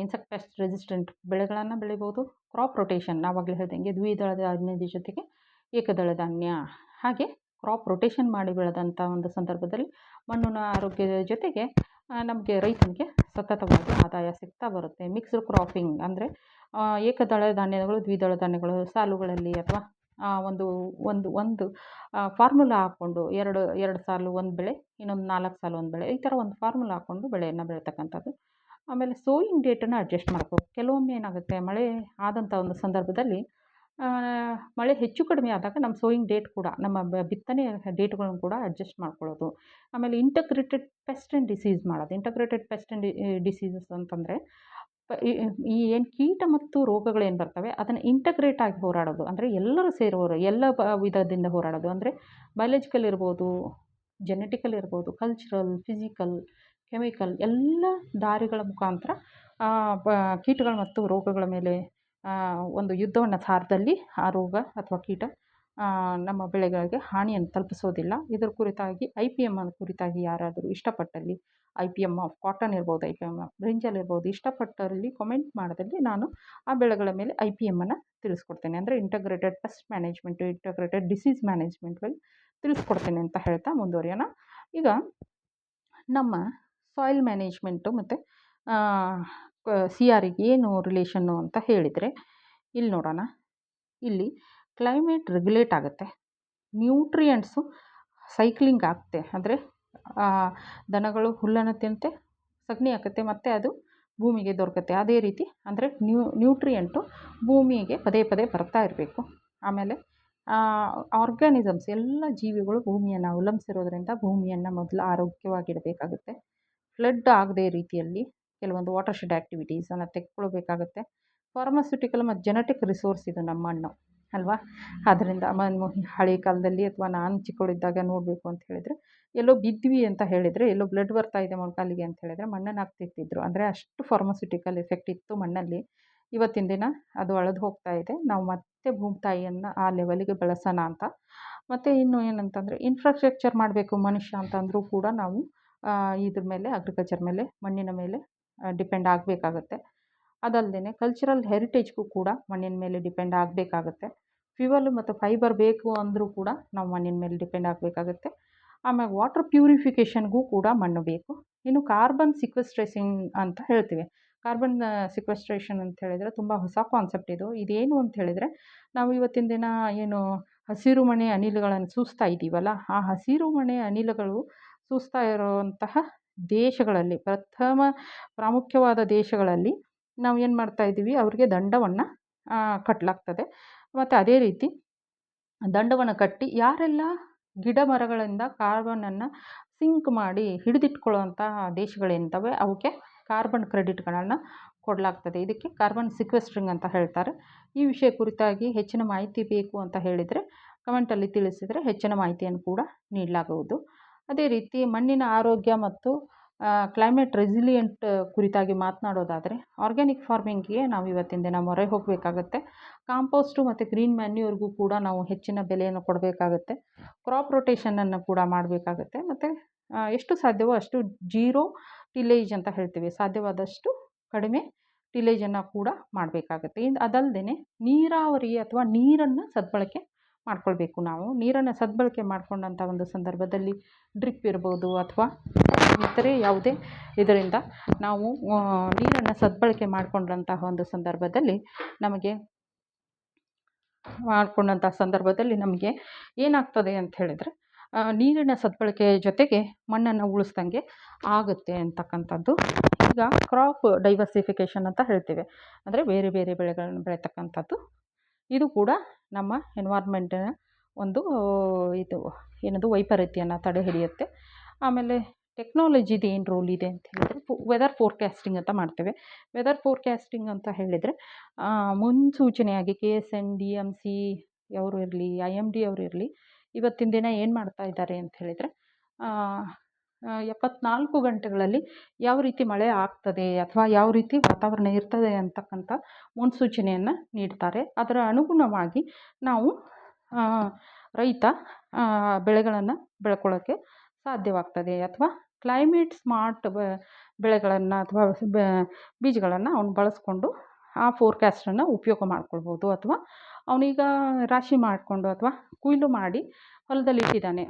ಇನ್ಸೆಕ್ಟ್ ಪೆಸ್ಟ್ ರೆಸಿಸ್ಟೆಂಟ್ ಬೆಳೆಗಳನ್ನು ಬೆಳಿಬೋದು. ಕ್ರಾಪ್ ರೊಟೇಷನ್ ಆವಾಗಲೇ ಹೇಳ್ದಂಗೆ ದ್ವಿದಳ ಧಾನ್ಯದ ಜೊತೆಗೆ ಏಕದಳ ಧಾನ್ಯ, ಹಾಗೆ ಕ್ರಾಪ್ ರೊಟೇಷನ್ ಮಾಡಿ ಬೆಳೆದಂಥ ಒಂದು ಸಂದರ್ಭದಲ್ಲಿ ಮಣ್ಣಿನ ಆರೋಗ್ಯದ ಜೊತೆಗೆ ನಮಗೆ ರೈತನಿಗೆ ಸತತವಾಗಿ ಆದಾಯ ಸಿಗ್ತಾ ಬರುತ್ತೆ. ಮಿಕ್ಸ್ಡ್ ಕ್ರಾಪಿಂಗ್ ಅಂದರೆ ಏಕದಳ ಧಾನ್ಯಗಳು ದ್ವಿದಳ ಧಾನ್ಯಗಳು ಸಾಲುಗಳಲ್ಲಿ ಅಥವಾ ಒಂದು ಫಾರ್ಮುಲಾ ಹಾಕ್ಕೊಂಡು ಎರಡು ಸಾಲು ಒಂದು ಬೆಳೆ, ಇನ್ನೊಂದು 4 ಸಾಲು ಒಂದು ಬೆಳೆ, ಈ ಥರ ಒಂದು ಫಾರ್ಮುಲಾ ಹಾಕ್ಕೊಂಡು ಬೆಳೆಯನ್ನು ಬೆಳೀತಕ್ಕಂಥದ್ದು. ಆಮೇಲೆ ಸೋಯಿಂಗ್ ಡೇಟನ್ನು ಅಡ್ಜಸ್ಟ್ ಮಾಡ್ಕೋಬೇಕು. ಕೆಲವೊಮ್ಮೆ ಏನಾಗುತ್ತೆ, ಮಳೆ ಆದಂಥ ಒಂದು ಸಂದರ್ಭದಲ್ಲಿ ಮಳೆ ಹೆಚ್ಚು ಕಡಿಮೆ ಆದಾಗ ನಮ್ಮ ಸೋಯಿಂಗ್ ಡೇಟ್ ಕೂಡ, ನಮ್ಮ ಬಿತ್ತನೆ ಡೇಟ್ಗಳನ್ನು ಕೂಡ ಅಡ್ಜಸ್ಟ್ ಮಾಡ್ಕೊಳ್ಳೋದು. ಆಮೇಲೆ ಇಂಟಗ್ರೇಟೆಡ್ ಪೆಸ್ಟ್ ಆ್ಯಂಡ್ ಡಿಸೀಸ್ ಮಾಡೋದು. ಇಂಟಗ್ರೇಟೆಡ್ ಪೆಸ್ಟ್ ಆ್ಯಂಡ್ ಡಿಸೀಸಸ್ ಅಂತಂದರೆ ಈ ಏನು ಕೀಟ ಮತ್ತು ರೋಗಗಳೇನು ಬರ್ತವೆ ಅದನ್ನು ಇಂಟಗ್ರೇಟ್ ಆಗಿ ಹೋರಾಡೋದು. ಅಂದರೆ ಎಲ್ಲರೂ ಸೇರುವವರು ಎಲ್ಲ ವಿಧದಿಂದ ಹೋರಾಡೋದು. ಅಂದರೆ ಬಯಾಲಜಿಕಲ್ ಇರ್ಬೋದು, ಜೆನೆಟಿಕಲ್ ಇರ್ಬೋದು, ಕಲ್ಚರಲ್, ಫಿಸಿಕಲ್, ಕೆಮಿಕಲ್ ಎಲ್ಲ ದಾರಿಗಳ ಮುಖಾಂತರ ಕೀಟಗಳು ಮತ್ತು ರೋಗಗಳ ಮೇಲೆ ಒಂದು ಯುದ್ಧವನ್ನು ಸಾರಿದಲ್ಲಿ ಆ ರೋಗ ಅಥವಾ ಕೀಟ ನಮ್ಮ ಬೆಳೆಗಳಿಗೆ ಹಾನಿಯನ್ನು ತಲುಪಿಸೋದಿಲ್ಲ. ಇದರ ಕುರಿತಾಗಿ IPM ಕುರಿತಾಗಿ ಯಾರಾದರೂ ಇಷ್ಟಪಟ್ಟಲ್ಲಿ, IPM ಆಫ್ ಕಾಟನ್ ಇರ್ಬೋದು, IPM ಆಫ್ ಬ್ರಿಂಜಾಲ್ ಇರ್ಬೋದು, ಇಷ್ಟಪಟ್ಟಲ್ಲಿ ಕಾಮೆಂಟ್ ಮಾಡೋದಲ್ಲಿ ನಾನು ಆ ಬೆಳೆಗಳ ಮೇಲೆ IPMನ್ನು ತಿಳಿಸ್ಕೊಡ್ತೇನೆ. ಅಂದರೆ integrated pest management, integrated disease management ಬಗ್ಗೆ ತಿಳಿಸ್ಕೊಡ್ತೇನೆ ಅಂತ ಹೇಳ್ತಾ ಮುಂದುವರಿಯೋಣ. ಈಗ ನಮ್ಮ ಸಾಯಿಲ್ ಮ್ಯಾನೇಜ್ಮೆಂಟು ಮತ್ತು CRAಗೆ ಏನು ರಿಲೇಷನ್ನು ಅಂತ ಹೇಳಿದರೆ, ಇಲ್ಲಿ ನೋಡೋಣ. ಇಲ್ಲಿ ಕ್ಲೈಮೇಟ್ ರೆಗ್ಯುಲೇಟ್ ಆಗುತ್ತೆ, ನ್ಯೂಟ್ರಿಯೆಂಟ್ಸು ಸೈಕ್ಲಿಂಗ್ ಆಗುತ್ತೆ. ಅಂದರೆ ದನಗಳು ಹುಲ್ಲನ್ನು ತಿಂತೆ ಸಗಣಿ ಹಾಕುತ್ತೆ ಮತ್ತು ಅದು ಭೂಮಿಗೆ ದೊರಕುತ್ತೆ. ಅದೇ ರೀತಿ ಅಂದರೆ ನ್ಯೂಟ್ರಿಯೆಂಟು ಭೂಮಿಗೆ ಪದೇ ಪದೇ ಬರ್ತಾ ಇರಬೇಕು. ಆಮೇಲೆ ಆರ್ಗ್ಯಾನಿಸಮ್ಸ್ ಎಲ್ಲ ಜೀವಿಗಳು ಭೂಮಿಯನ್ನು ಅವಲಂಬಿಸಿರೋದ್ರಿಂದ ಭೂಮಿಯನ್ನು ಮೊದಲು ಆರೋಗ್ಯವಾಗಿಡಬೇಕಾಗುತ್ತೆ. ಫ್ಲಡ್ ಆಗದೇ ರೀತಿಯಲ್ಲಿ ಕೆಲವೊಂದು ವಾಟರ್ ಶೆಡ್ ಆ್ಯಕ್ಟಿವಿಟೀಸನ್ನು ತೆಗೆದುಕೊಳ್ಬೇಕಾಗುತ್ತೆ. ಫಾರ್ಮಾಸ್ಯೂಟಿಕಲ್ ಮತ್ತು ಜೆನೆಟಿಕ್ ರಿಸೋರ್ಸ್ ಇದು ನಮ್ಮ ಮಣ್ಣು ಅಲ್ವಾ. ಆದ್ದರಿಂದ ಹಳೆ ಕಾಲದಲ್ಲಿ ಅಥವಾ ನಾನು ಚಿಕ್ಕವಳಿದ್ದಾಗ ನೋಡಬೇಕು ಅಂತ ಹೇಳಿದರೆ ಎಲ್ಲೋ ಬಿದ್ವಿ ಅಂತ ಹೇಳಿದರೆ, ಎಲ್ಲೋ ಬ್ಲಡ್ ಬರ್ತಾ ಇದೆ ಮೊಣಕಾಲಿಗೆ ಅಂತ ಹೇಳಿದರೆ ಮಣ್ಣನ್ನು ಹಾಕ್ತಿರ್ತಿದ್ರು. ಅಂದರೆ ಅಷ್ಟು ಫಾರ್ಮಾಸ್ಯೂಟಿಕಲ್ ಎಫೆಕ್ಟ್ ಇತ್ತು ಮಣ್ಣಲ್ಲಿ. ಇವತ್ತಿನ ದಿನ ಅದು ಅಳೆದು ಹೋಗ್ತಾ ಇದೆ. ನಾವು ಮತ್ತೆ ಭೂಮಿ ತಾಯಿಯನ್ನು ಆ ಲೆವೆಲಿಗೆ ಬೆಳೆಸೋಣ ಅಂತ. ಮತ್ತು ಇನ್ನು ಏನಂತಂದರೆ ಇನ್ಫ್ರಾಸ್ಟ್ರಕ್ಚರ್ ಮಾಡಬೇಕು ಮನುಷ್ಯ ಅಂತಂದರೂ ಕೂಡ ನಾವು ಇದ್ರ ಮೇಲೆ ಅಗ್ರಿಕಲ್ಚರ್ ಮೇಲೆ ಮಣ್ಣಿನ ಮೇಲೆ ಡಿಪೆಂಡ್ ಆಗಬೇಕಾಗತ್ತೆ. ಅದಲ್ಲದೆ ಕಲ್ಚರಲ್ ಹೆರಿಟೇಜ್ಗೂ ಕೂಡ ಮಣ್ಣಿನ ಮೇಲೆ ಡಿಪೆಂಡ್ ಆಗಬೇಕಾಗತ್ತೆ. ಫ್ಯೂವಲ್ ಮತ್ತು ಫೈಬರ್ ಬೇಕು ಅಂದರೂ ಕೂಡ ನಾವು ಮಣ್ಣಿನ ಮೇಲೆ ಡಿಪೆಂಡ್ ಆಗಬೇಕಾಗತ್ತೆ. ಆಮೇಲೆ ವಾಟರ್ ಪ್ಯೂರಿಫಿಕೇಷನ್ಗೂ ಕೂಡ ಮಣ್ಣು ಬೇಕು. ಇನ್ನು ಕಾರ್ಬನ್ ಸಿಕ್ವೆಸ್ಟ್ರೇಷನ್ ಅಂತ ಹೇಳ್ತೀವಿ. ಕಾರ್ಬನ್ ಸಿಕ್ವೆಸ್ಟ್ರೇಷನ್ ಅಂತ ಹೇಳಿದರೆ ತುಂಬ ಹೊಸ ಕಾನ್ಸೆಪ್ಟ್ ಇದು. ಇದೇನು ಅಂತ ಹೇಳಿದರೆ, ನಾವು ಇವತ್ತಿನ ದಿನ ಏನು ಹಸಿರುಮನೆ ಅನಿಲಗಳನ್ನು ಸೂಸ್ತಾ ಇದ್ದೀವಲ್ಲ, ಆ ಹಸಿರುಮನೆ ಅನಿಲಗಳು ಸೂಸ್ತಾ ಇರುವಂತಹ ದೇಶಗಳಲ್ಲಿ, ಪ್ರಾಮುಖ್ಯವಾದ ದೇಶಗಳಲ್ಲಿ ನಾವು ಏನು ಮಾಡ್ತಾ ಇದ್ದೀವಿ, ಅವ್ರಿಗೆ ದಂಡವನ್ನು ಕಟ್ಟಲಾಗ್ತದೆ. ಮತ್ತು ಅದೇ ರೀತಿ ದಂಡವನ್ನು ಕಟ್ಟಿ ಯಾರೆಲ್ಲ ಗಿಡ ಮರಗಳಿಂದ ಕಾರ್ಬನನ್ನು ಸಿಂಕ್ ಮಾಡಿ ಹಿಡಿದಿಟ್ಕೊಳ್ಳುವಂಥ ದೇಶಗಳೇನಿದ್ದಾವೆ ಅವಕ್ಕೆ ಕಾರ್ಬನ್ ಕ್ರೆಡಿಟ್ಗಳನ್ನು ಕೊಡಲಾಗ್ತದೆ. ಇದಕ್ಕೆ ಕಾರ್ಬನ್ ಸಿಕ್ವೆಸ್ಟ್ರಿಂಗ್ ಅಂತ ಹೇಳ್ತಾರೆ. ಈ ವಿಷಯ ಕುರಿತಾಗಿ ಹೆಚ್ಚಿನ ಮಾಹಿತಿ ಬೇಕು ಅಂತ ಹೇಳಿದರೆ ಕಮೆಂಟಲ್ಲಿ ತಿಳಿಸಿದರೆ ಹೆಚ್ಚಿನ ಮಾಹಿತಿಯನ್ನು ಕೂಡ ನೀಡಲಾಗುವುದು. ಅದೇ ರೀತಿ ಮಣ್ಣಿನ ಆರೋಗ್ಯ ಮತ್ತು ಕ್ಲೈಮೇಟ್ ರೆಸಿಲಿಯೆಂಟ್ ಕುರಿತಾಗಿ ಮಾತನಾಡೋದಾದರೆ, ಆರ್ಗ್ಯಾನಿಕ್ ಫಾರ್ಮಿಂಗ್ಗೆ ನಾವು ಇವತ್ತಿನ ದಿನ ಮೊರೆ ಹೋಗಬೇಕಾಗತ್ತೆ. ಕಾಂಪೋಸ್ಟು ಮತ್ತು ಗ್ರೀನ್ ಮ್ಯಾನ್ಯೂರ್ಗೂ ಕೂಡ ನಾವು ಹೆಚ್ಚಿನ ಬೆಲೆಯನ್ನು ಕೊಡಬೇಕಾಗತ್ತೆ. ಕ್ರಾಪ್ ರೊಟೇಷನನ್ನು ಕೂಡ ಮಾಡಬೇಕಾಗತ್ತೆ. ಮತ್ತು ಎಷ್ಟು ಸಾಧ್ಯವೋ ಅಷ್ಟು ಜೀರೋ ಟಿಲೇಜ್ ಅಂತ ಹೇಳ್ತೀವಿ, ಸಾಧ್ಯವಾದಷ್ಟು ಕಡಿಮೆ ಟಿಲೇಜನ್ನು ಕೂಡ ಮಾಡಬೇಕಾಗತ್ತೆ. ಅದಲ್ಲದೆ ನೀರಾವರಿ ಅಥವಾ ನೀರನ್ನು ಸದ್ಬಳಕೆ ಮಾಡ್ಕೊಳ್ಬೇಕು. ನಾವು ನೀರನ್ನು ಸದ್ಬಳಕೆ ಮಾಡಿಕೊಂಡಂಥ ಒಂದು ಸಂದರ್ಭದಲ್ಲಿ ಡ್ರಿಪ್ ಇರ್ಬೋದು ಅಥವಾ ಇತರೆ ಯಾವುದೇ ಇದರಿಂದ ನಾವು ನೀರನ್ನು ಸದ್ಬಳಕೆ ಮಾಡಿಕೊಂಡಂತಹ ಒಂದು ಸಂದರ್ಭದಲ್ಲಿ ನಮಗೆ ಏನಾಗ್ತದೆ ಅಂತ ಹೇಳಿದರೆ, ನೀರಿನ ಸದ್ಬಳಕೆಯ ಜೊತೆಗೆ ಮಣ್ಣನ್ನು ಉಳಿಸ್ದಂಗೆ ಆಗುತ್ತೆ ಅಂತಕ್ಕಂಥದ್ದು. ಈಗ ಕ್ರಾಪ್ ಡೈವರ್ಸಿಫಿಕೇಷನ್ ಅಂತ ಹೇಳ್ತೇವೆ, ಅಂದರೆ ಬೇರೆ ಬೇರೆ ಬೆಳೆಗಳನ್ನು ಬೆಳೀತಕ್ಕಂಥದ್ದು. ಇದು ಕೂಡ ನಮ್ಮ ಎನ್ವೈರ್ಮೆಂಟಿನ ಒಂದು ವೈಪರೀತ್ಯನ ತಡೆ ಹಿಡಿಯುತ್ತೆ. ಆಮೇಲೆ ಟೆಕ್ನಾಲಜಿದು ಏನು ರೋಲ್ ಇದೆ ಅಂತ ಹೇಳಿದರೆ, ವೆದರ್ ಫೋರ್ಕಾಸ್ಟಿಂಗ್ ಅಂತ ಮಾಡ್ತೇವೆ. ವೆದರ್ ಫೋರ್ಕಾಸ್ಟಿಂಗ್ ಅಂತ ಹೇಳಿದರೆ ಮುನ್ಸೂಚನೆಯಾಗಿ KSNDMC ಅವರು ಇರಲಿ, IMD ಅವರು ಇರಲಿ, ಇವತ್ತಿನ ದಿನ ಏನು ಮಾಡ್ತಾ ಇದ್ದಾರೆ ಅಂತ ಹೇಳಿದರೆ 74 ಗಂಟೆಗಳಲ್ಲಿ ಯಾವ ರೀತಿ ಮಳೆ ಆಗ್ತದೆ ಅಥವಾ ಯಾವ ರೀತಿ ವಾತಾವರಣ ಇರ್ತದೆ ಅಂತಕ್ಕಂಥ ಮುನ್ಸೂಚನೆಯನ್ನು ನೀಡ್ತಾರೆ. ಅದರ ಅನುಗುಣವಾಗಿ ನಾವು ರೈತ ಬೆಳೆಗಳನ್ನು ಬೆಳ್ಕೊಳ್ಳೋಕ್ಕೆ ಸಾಧ್ಯವಾಗ್ತದೆ. ಅಥವಾ ಕ್ಲೈಮೇಟ್ ಸ್ಮಾರ್ಟ್ ಬೆಳೆಗಳನ್ನು ಅಥವಾ ಬೀಜಗಳನ್ನು ಅವನು ಬಳಸ್ಕೊಂಡು ಆ ಫೋರ್ಕಾಸ್ಟನ್ನು ಉಪಯೋಗ ಮಾಡ್ಕೊಳ್ಬೋದು. ಅಥವಾ ಅವನೀಗ ರಾಶಿ ಮಾಡಿಕೊಂಡು ಅಥವಾ ಕೊಯ್ಲು ಮಾಡಿ ಹೊಲದಲ್ಲಿ ಇಟ್ಟಿದ್ದಾನೆ,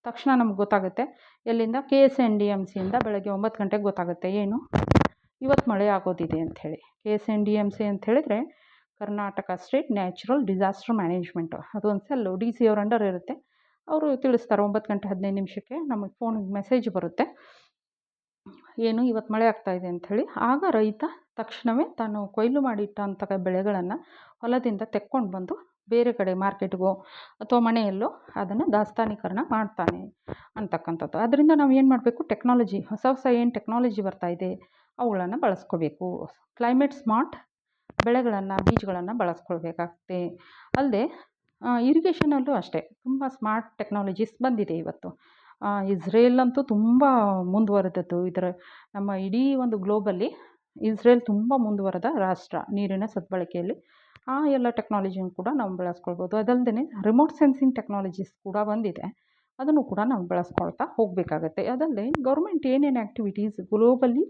ತಕ್ಷಣ ನಮ್ಗೆ ಗೊತ್ತಾಗುತ್ತೆ ಎಲ್ಲಿಂದ, KSNDMCಯಿಂದ ಬೆಳಗ್ಗೆ 9 ಗಂಟೆಗೆ ಗೊತ್ತಾಗುತ್ತೆ ಏನು ಇವತ್ತು ಮಳೆ ಆಗೋದಿದೆ ಅಂಥೇಳಿ. KSNDMC ಅಂತ ಹೇಳಿದರೆ Karnataka state natural disaster management. ಅದು ಒಂದು ಸೆಲ್ಲು DC ಅವ್ರ ಅಂಡರ್ ಇರುತ್ತೆ. ಅವರು ತಿಳಿಸ್ತಾರೆ 9 ಗಂಟೆ 15 ನಿಮಿಷಕ್ಕೆ ನಮಗೆ ಫೋನಿಗೆ ಮೆಸೇಜ್ ಬರುತ್ತೆ, ಏನು ಇವತ್ತು ಮಳೆ ಆಗ್ತಾಯಿದೆ ಅಂಥೇಳಿ. ಆಗ ರೈತ ತಕ್ಷಣವೇ ತಾನು ಕೊಯ್ಲು ಮಾಡಿಟ್ಟಂಥ ಬೆಳೆಗಳನ್ನು ಹೊಲದಿಂದ ತೆಕ್ಕೊಂಡು ಬಂದು ಬೇರೆ ಕಡೆ ಮಾರ್ಕೆಟ್ಗೋ ಅಥವಾ ಮನೆಯಲ್ಲೋ ಅದನ್ನು ದಾಸ್ತಾನೀಕರಣ ಮಾಡ್ತಾನೆ ಅಂತಕ್ಕಂಥದ್ದು. ಅದರಿಂದ ನಾವು ಏನು ಮಾಡಬೇಕು, ಟೆಕ್ನಾಲಜಿ ಹೊಸ ಏನು ಟೆಕ್ನಾಲಜಿ ಬರ್ತಾ ಇದೆ ಅವುಗಳನ್ನು ಬಳಸ್ಕೋಬೇಕು. ಕ್ಲೈಮೇಟ್ ಸ್ಮಾರ್ಟ್ ಬೆಳೆಗಳನ್ನು ಬೀಜಗಳನ್ನು ಬಳಸ್ಕೊಳ್ಬೇಕಾಗುತ್ತೆ. ಅಲ್ಲದೆ ಇರಿಗೇಷನಲ್ಲೂ ಅಷ್ಟೇ ತುಂಬ ಸ್ಮಾರ್ಟ್ ಟೆಕ್ನಾಲಜೀಸ್ ಬಂದಿದೆ ಇವತ್ತು. ಇಸ್ರೇಲ್ ಅಂತೂ ತುಂಬ ಮುಂದುವರೆದದ್ದು. ನಮ್ಮ ಇಡೀ ಒಂದು ಗ್ಲೋಬಲ್ಲಿ ಇಸ್ರೇಲ್ ತುಂಬ ಮುಂದುವರೆದ ರಾಷ್ಟ್ರ ನೀರಿನ ಸದ್ಬಳಕೆಯಲ್ಲಿ. ಆ ಎಲ್ಲ ಟೆಕ್ನಾಲಜಿಯನ್ನು ಕೂಡ ನಾವು ಬಳಸ್ಕೊಳ್ಬೋದು. ಅದಲ್ಲದೆ ರಿಮೋಟ್ ಸೆನ್ಸಿಂಗ್ ಟೆಕ್ನಾಲಜೀಸ್ ಕೂಡ ಬಂದಿದೆ, ಅದನ್ನು ಕೂಡ ನಾವು ಬಳಸ್ಕೊಳ್ತಾ ಹೋಗಬೇಕಾಗತ್ತೆ. ಅದಲ್ಲದೆ ಗೌರ್ಮೆಂಟ್ ಏನೇನು ಆ್ಯಕ್ಟಿವಿಟೀಸ್ ಗ್ಲೋಬಲಿ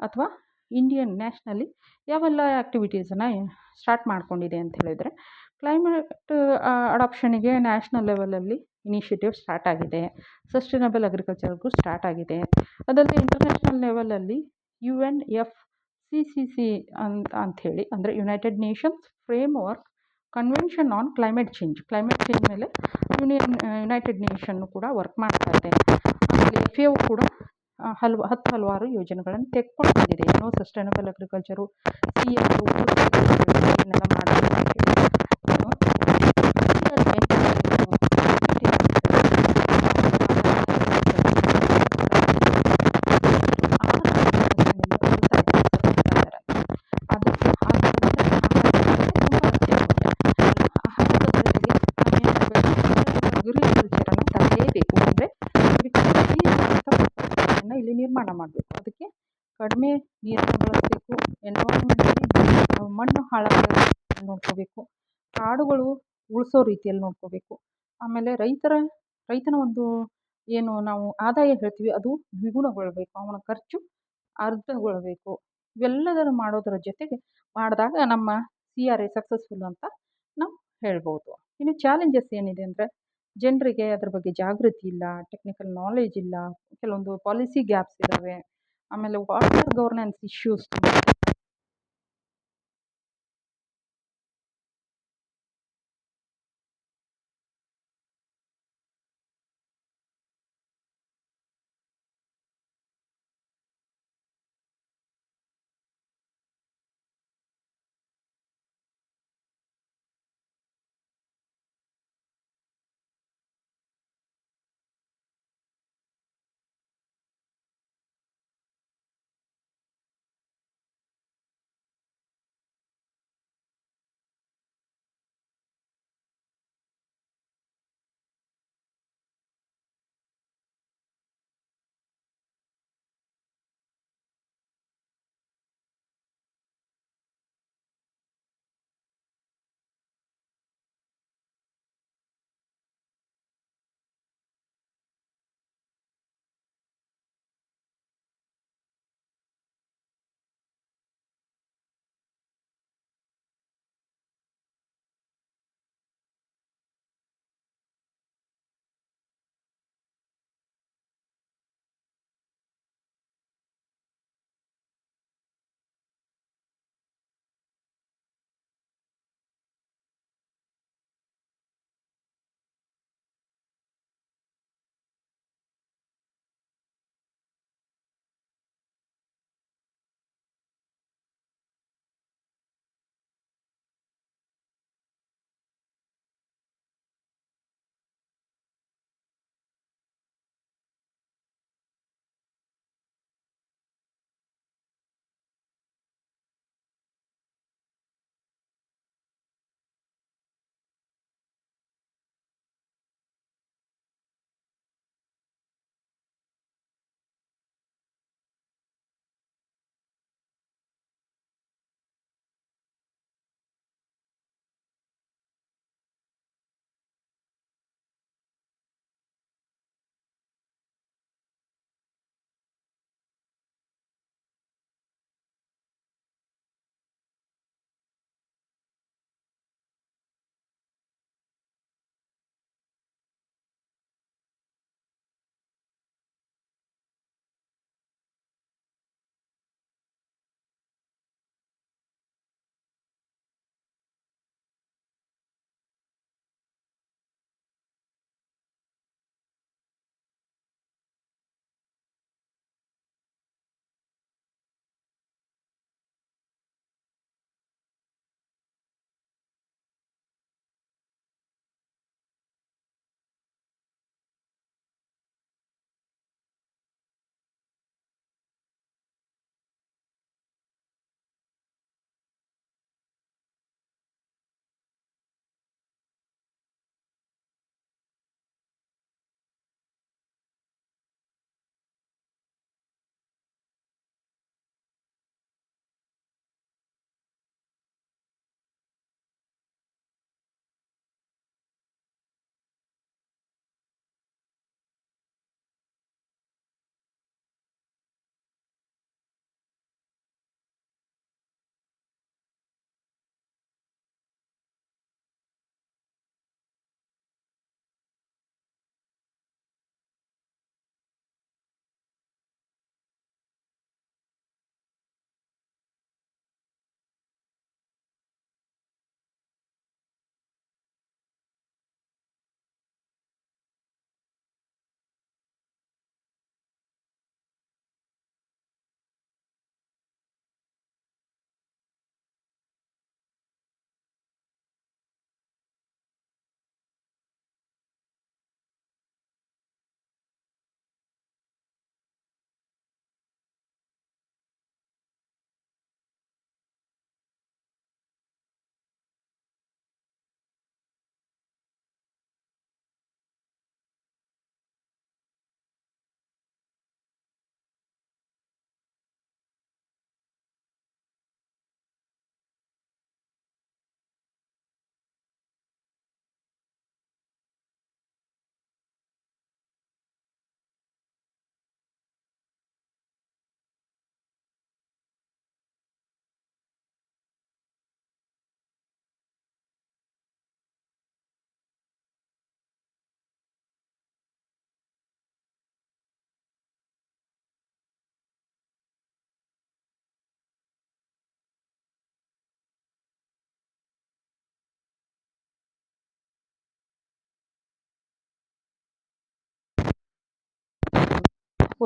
ಅಥವಾ ಇಂಡಿಯನ್ ನ್ಯಾಷನಲ್ಲಿ ಯಾವೆಲ್ಲ ಆ್ಯಕ್ಟಿವಿಟೀಸನ್ನು ಸ್ಟಾರ್ಟ್ ಮಾಡ್ಕೊಂಡಿದೆ ಅಂತ ಹೇಳಿದರೆ, ಕ್ಲೈಮೇಟ್ ಅಡಾಪ್ಷನಿಗೆ ನ್ಯಾಷನಲ್ ಲೆವೆಲಲ್ಲಿ ಇನಿಷಿಯೇಟಿವ್ ಸ್ಟಾರ್ಟ್ ಆಗಿದೆ. ಸಸ್ಟೈನಬಲ್ ಅಗ್ರಿಕಲ್ಚರ್ಗೂ ಸ್ಟಾರ್ಟ್ ಆಗಿದೆ. ಅದಲ್ಲದೆ ಇಂಟರ್ನ್ಯಾಷನಲ್ ಲೆವೆಲಲ್ಲಿ UNFCCC ಅಂಥೇಳಿ, ಅಂದರೆ United Nations framework convention on climate change ಮೇಲೆ ಯುನೈಟೆಡ್ ನೇಷನ್ನು ಕೂಡ ವರ್ಕ್ ಮಾಡ್ತಾ ಇದೆ. ಆಮೇಲೆ FAO ಕೂಡ ಹಲವಾರು ಯೋಜನೆಗಳನ್ನು ತೆಕ್ಕೊಂಡು ಬಂದಿದೆ. ಸಸ್ಟೈನಬಲ್ ಅಗ್ರಿಕಲ್ಚರು, CSO ಏನೆಲ್ಲ ಮಾಡಬೇಕು. ನೀರನ್ನು ಬಳಸಬೇಕು. ಎನ್ವೈರ್ಮೆಂಟಲ್ಲಿ ಮಣ್ಣು ಹಾಳಾಗದಂಗೆ ನೋಡ್ಕೋಬೇಕು. ಕಾಡುಗಳು ಉಳಿಸೋ ರೀತಿಯಲ್ಲಿ ನೋಡ್ಕೋಬೇಕು. ಆಮೇಲೆ ರೈತನ ಒಂದು ಏನು ನಾವು ಆದಾಯ ಹೇಳ್ತೀವಿ ಅದು ದ್ವಿಗುಣಗೊಳ್ಳಬೇಕು. ಅವನ ಖರ್ಚು ಅರ್ಧಗೊಳ್ಳಬೇಕು. ಇವೆಲ್ಲದನ್ನು ಮಾಡೋದರ ಜೊತೆಗೆ ಮಾಡಿದಾಗ ನಮ್ಮ CRA ಸಕ್ಸಸ್ಫುಲ್ ಅಂತ ನಾವು ಹೇಳ್ಬೋದು. ಇನ್ನು ಚಾಲೆಂಜಸ್ ಏನಿದೆ ಅಂದರೆ ಜನರಿಗೆ ಅದ್ರ ಬಗ್ಗೆ ಜಾಗೃತಿ ಇಲ್ಲ, ಟೆಕ್ನಿಕಲ್ ನಾಲೆಡ್ಜ್ ಇಲ್ಲ, ಕೆಲವೊಂದು ಪಾಲಿಸಿ ಗ್ಯಾಪ್ಸ್ ಇದ್ದಾವೆ. ಆಮೇಲೆ ವಾಟರ್ ಗವರ್ನೆನ್ಸ್ ಇಶ್ಯೂಸ್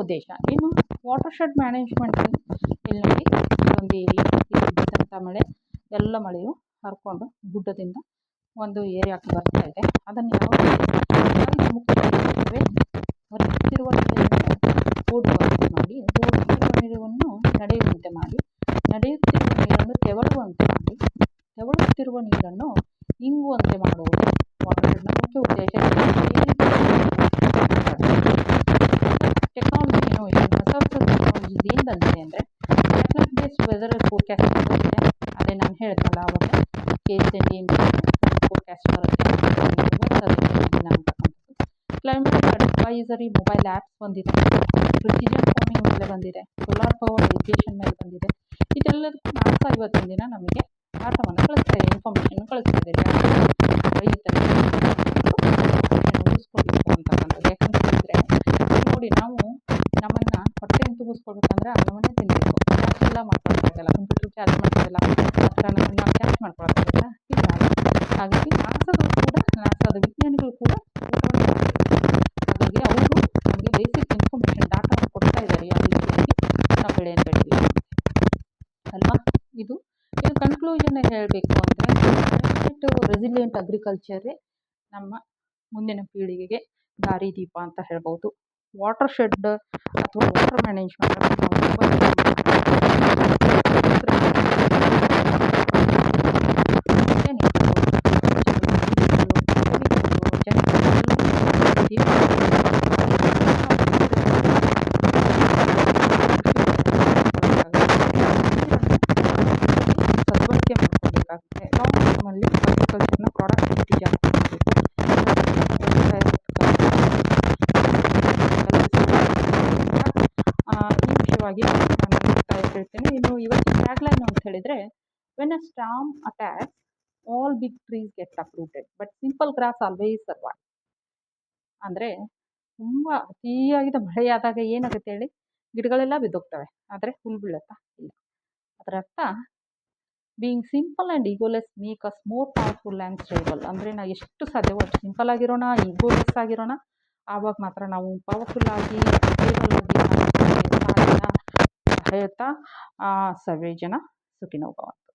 ಉದ್ದೇಶ. ಇನ್ನು ವಾಟರ್ ಶೆಡ್ ಮ್ಯಾನೇಜ್ಮೆಂಟ್ ಇಲ್ಲಿ ನೋಡಿ, ಇದೊಂದು ಏರಿಯಾ, ಇಲ್ಲಿ ಬಿದ್ದಂಥ ಮಳೆ ಎಲ್ಲ ಮಳೆಯು ಹರ್ಕೊಂಡು ಗುಡ್ಡದಿಂದ ಒಂದು ಏರಿಯಾಕ್ಕೆ ಬರ್ತಾ ಇದೆ. ಅದನ್ನು ಯಾವ ರೀತಿ ಮುಕ್ತಗೊಳಿಸುತ್ತೇವೆ? ಹರಿಯುತ್ತಿರುವ ನೀರನ್ನು ಓಡುವಂತೆ ಮಾಡಿ, ಓಡುತ್ತಿರುವ ನೀರನ್ನು ನಡೆಯುವಂತೆ ಮಾಡಿ, ನಡೆಯುತ್ತಿರುವ ನೀರನ್ನು ತೆವಳುವಂತೆ ಮಾಡಿ, ತೆವಳುತ್ತಿರುವ ನೀರನ್ನು ಇಂಗುವಂತೆ ಮಾಡುವುದು ವಾಟರ್ ಶೆಡ್ನ ಮುಖ್ಯ ಉದ್ದೇಶ. ಟೆಕ್ನಾಲಜಿ ಇನೋವೇಷನ್, ಹೊಸ ಹೊಸ ಟೆಕ್ನಾಲಜೀಸ್ ಏನು ಬಂದಿದೆ ಅಂದರೆ ಸ್ಯಾಟಲೈಟ್ ಬೇಸ್ಡ್ ವೆದರ್ ಫೋರ್ಕಾಸ್ಟ್ ಬರುತ್ತೆ. ಅದೇ ನಾನು ಹೇಳಿದ್ನಲ್ಲ ಆವಾಗ KSND ಫೋರ್ಕಾಸ್ಟ್ ಬರುತ್ತೆ ಅಂತಕ್ಕಂಥದ್ದು. ಕ್ಲೈಮೇಟ್ ಅಡ್ವೈಸರಿ ಮೊಬೈಲ್ ಆ್ಯಪ್ಸ್ ಬಂದಿದೆ, ಪ್ರಿಸಿಷನ್ ಫಾರ್ಮಿಂಗ್ ಮೇಲೆ ಬಂದಿದೆ, ಸೋಲಾರ್ ಪವರ್ ಇರಿಗೇಷನ್ ಮೇಲೆ ಬಂದಿದೆ. ಇದೆಲ್ಲದಕ್ಕೂ ನಾಸಾ ಇವತ್ತಿನ ದಿನ ನಮಗೆ ಡಾಟಾವನ್ನು ಕಳಿಸ್ತಾ ಇದೆ, ಇನ್ಫಾರ್ಮೇಷನ್ ಕಳಿಸ್ತಾ ಇದೆ. ರೈತರಿಗೆ ಉಳಿಸ್ಕೊಳ್ಬೇಕು ಅಂತಕ್ಕಂಥದ್ದು. ಯಾಕಂತ ಹೇಳಿದ್ರೆ ನೋಡಿ, ನಾವು ನಮ್ಮನ್ನು ಹೊಟ್ಟೆಯನ್ನು ತುಂಬಿಸ್ಕೊಳ್ಬೇಕಂದ್ರೆ ಅನ್ನವನ್ನೇ ತಿನ್ನಬೇಕು. ಚಾರ್ಜ್ ಎಲ್ಲ ಮಾಡ್ಕೊಳಕ್ಕಾಗಲ್ಲ, ಕಂಪ್ಯೂಟರ್ ಚಾರ್ಜ್ ಮಾಡ್ತೀವಲ್ಲ ಆ ಥರ ನಾವು ಚಾರ್ಜ್ ಮಾಡ್ಕೊಳಕ್ಕಾಗಲ್ಲ, ಇಲ್ಲ. ಹಾಗಾಗಿ ನಾಸಾದ ವಿಜ್ಞಾನಿಗಳು ಕೂಡ ಊಟವನ್ನು ಮಾಡ್ತಾರೆ. ಹಾಗಾಗಿ ಅವರು ನಮಗೆ ಬೇಸಿಕ್ ಇನ್ಫಾರ್ಮೇಷನ್ ಡಾಟಾವನ್ನು ಕೊಡ್ತಾ ಇದ್ದಾರೆ, ಯಾವ ರೀತಿಯಾಗಿ ನಾವು ಬೆಳೆಯನ್ನು ಬೆಳಿಬೇಕು ಅಲ್ವಾ. ಇದು ಕನ್ಕ್ಲೂಷನ್ ಹೇಳಬೇಕು ಅಂದರೆ ರೆಸಿಲಿಯಂಟ್ ಅಗ್ರಿಕಲ್ಚರೇ ನಮ್ಮ ಮುಂದಿನ ಪೀಳಿಗೆಗೆ ದಾರಿದೀಪ ಅಂತ ಹೇಳ್ಬೋದು. ವಾಟರ್ ಶೆಡ್ ಅಥವಾ ವಾಟರ್ ಮ್ಯಾನೇಜ್ಮೆಂಟ್ ಸದ್ಬಳಕೆ ಮಾಡ್ಕೋಬೇಕಾಗುತ್ತೆ. ಲಾಂಗ್ ಟರ್ಮಲ್ಲಿ ಅಗ್ರಿಕಲ್ಚರ್ನ ಪ್ರಾಡಕ್ಟಿವಿಟಿ ಜಾಸ್ತಿ ಮಾಡಬೇಕು. ಈ ವಿಷಯವಾಗಿ ನಾನು ಹೇಳ್ತೇನೆ. ಇನ್ನು ಇವತ್ತಿನ ಟ್ಯಾಗ್ಲೈನ್ ಅಂತ ಹೇಳಿದರೆ, when a storm attacks all big trees get uprooted but simple grass always survive. ಅಂದರೆ ತುಂಬ ಅತಿಯಾಗಿದ ಮಳೆಯಾದಾಗ ಏನಾಗುತ್ತೆ ಹೇಳಿ, ಗಿಡಗಳೆಲ್ಲ ಬಿದ್ದೋಗ್ತವೆ, ಆದರೆ ಹುಲ್ಲು ಬೀಳುತ್ತಾ ಇಲ್ಲ. ಅದರ ಅರ್ಥ being simple and egoless make us more powerful and stable. ಅಂದರೆ ನಾವು ಎಷ್ಟು ಸಾಧ್ಯವೋ ಅಷ್ಟು ಸಿಂಪಲ್ ಆಗಿರೋಣ, ಈಗೋಲೆಸ್ ಆಗಿರೋಣ, ಆವಾಗ ಮಾತ್ರ ನಾವು ಪವರ್ಫುಲ್ ಆಗಿ ಸ್ಟೇಬಲ್ ಆಗಿ ಹೇಳ್ತಾ ಸರ್ವೇ ಜನ ಸುಖಿನೋ ಭವಂತು.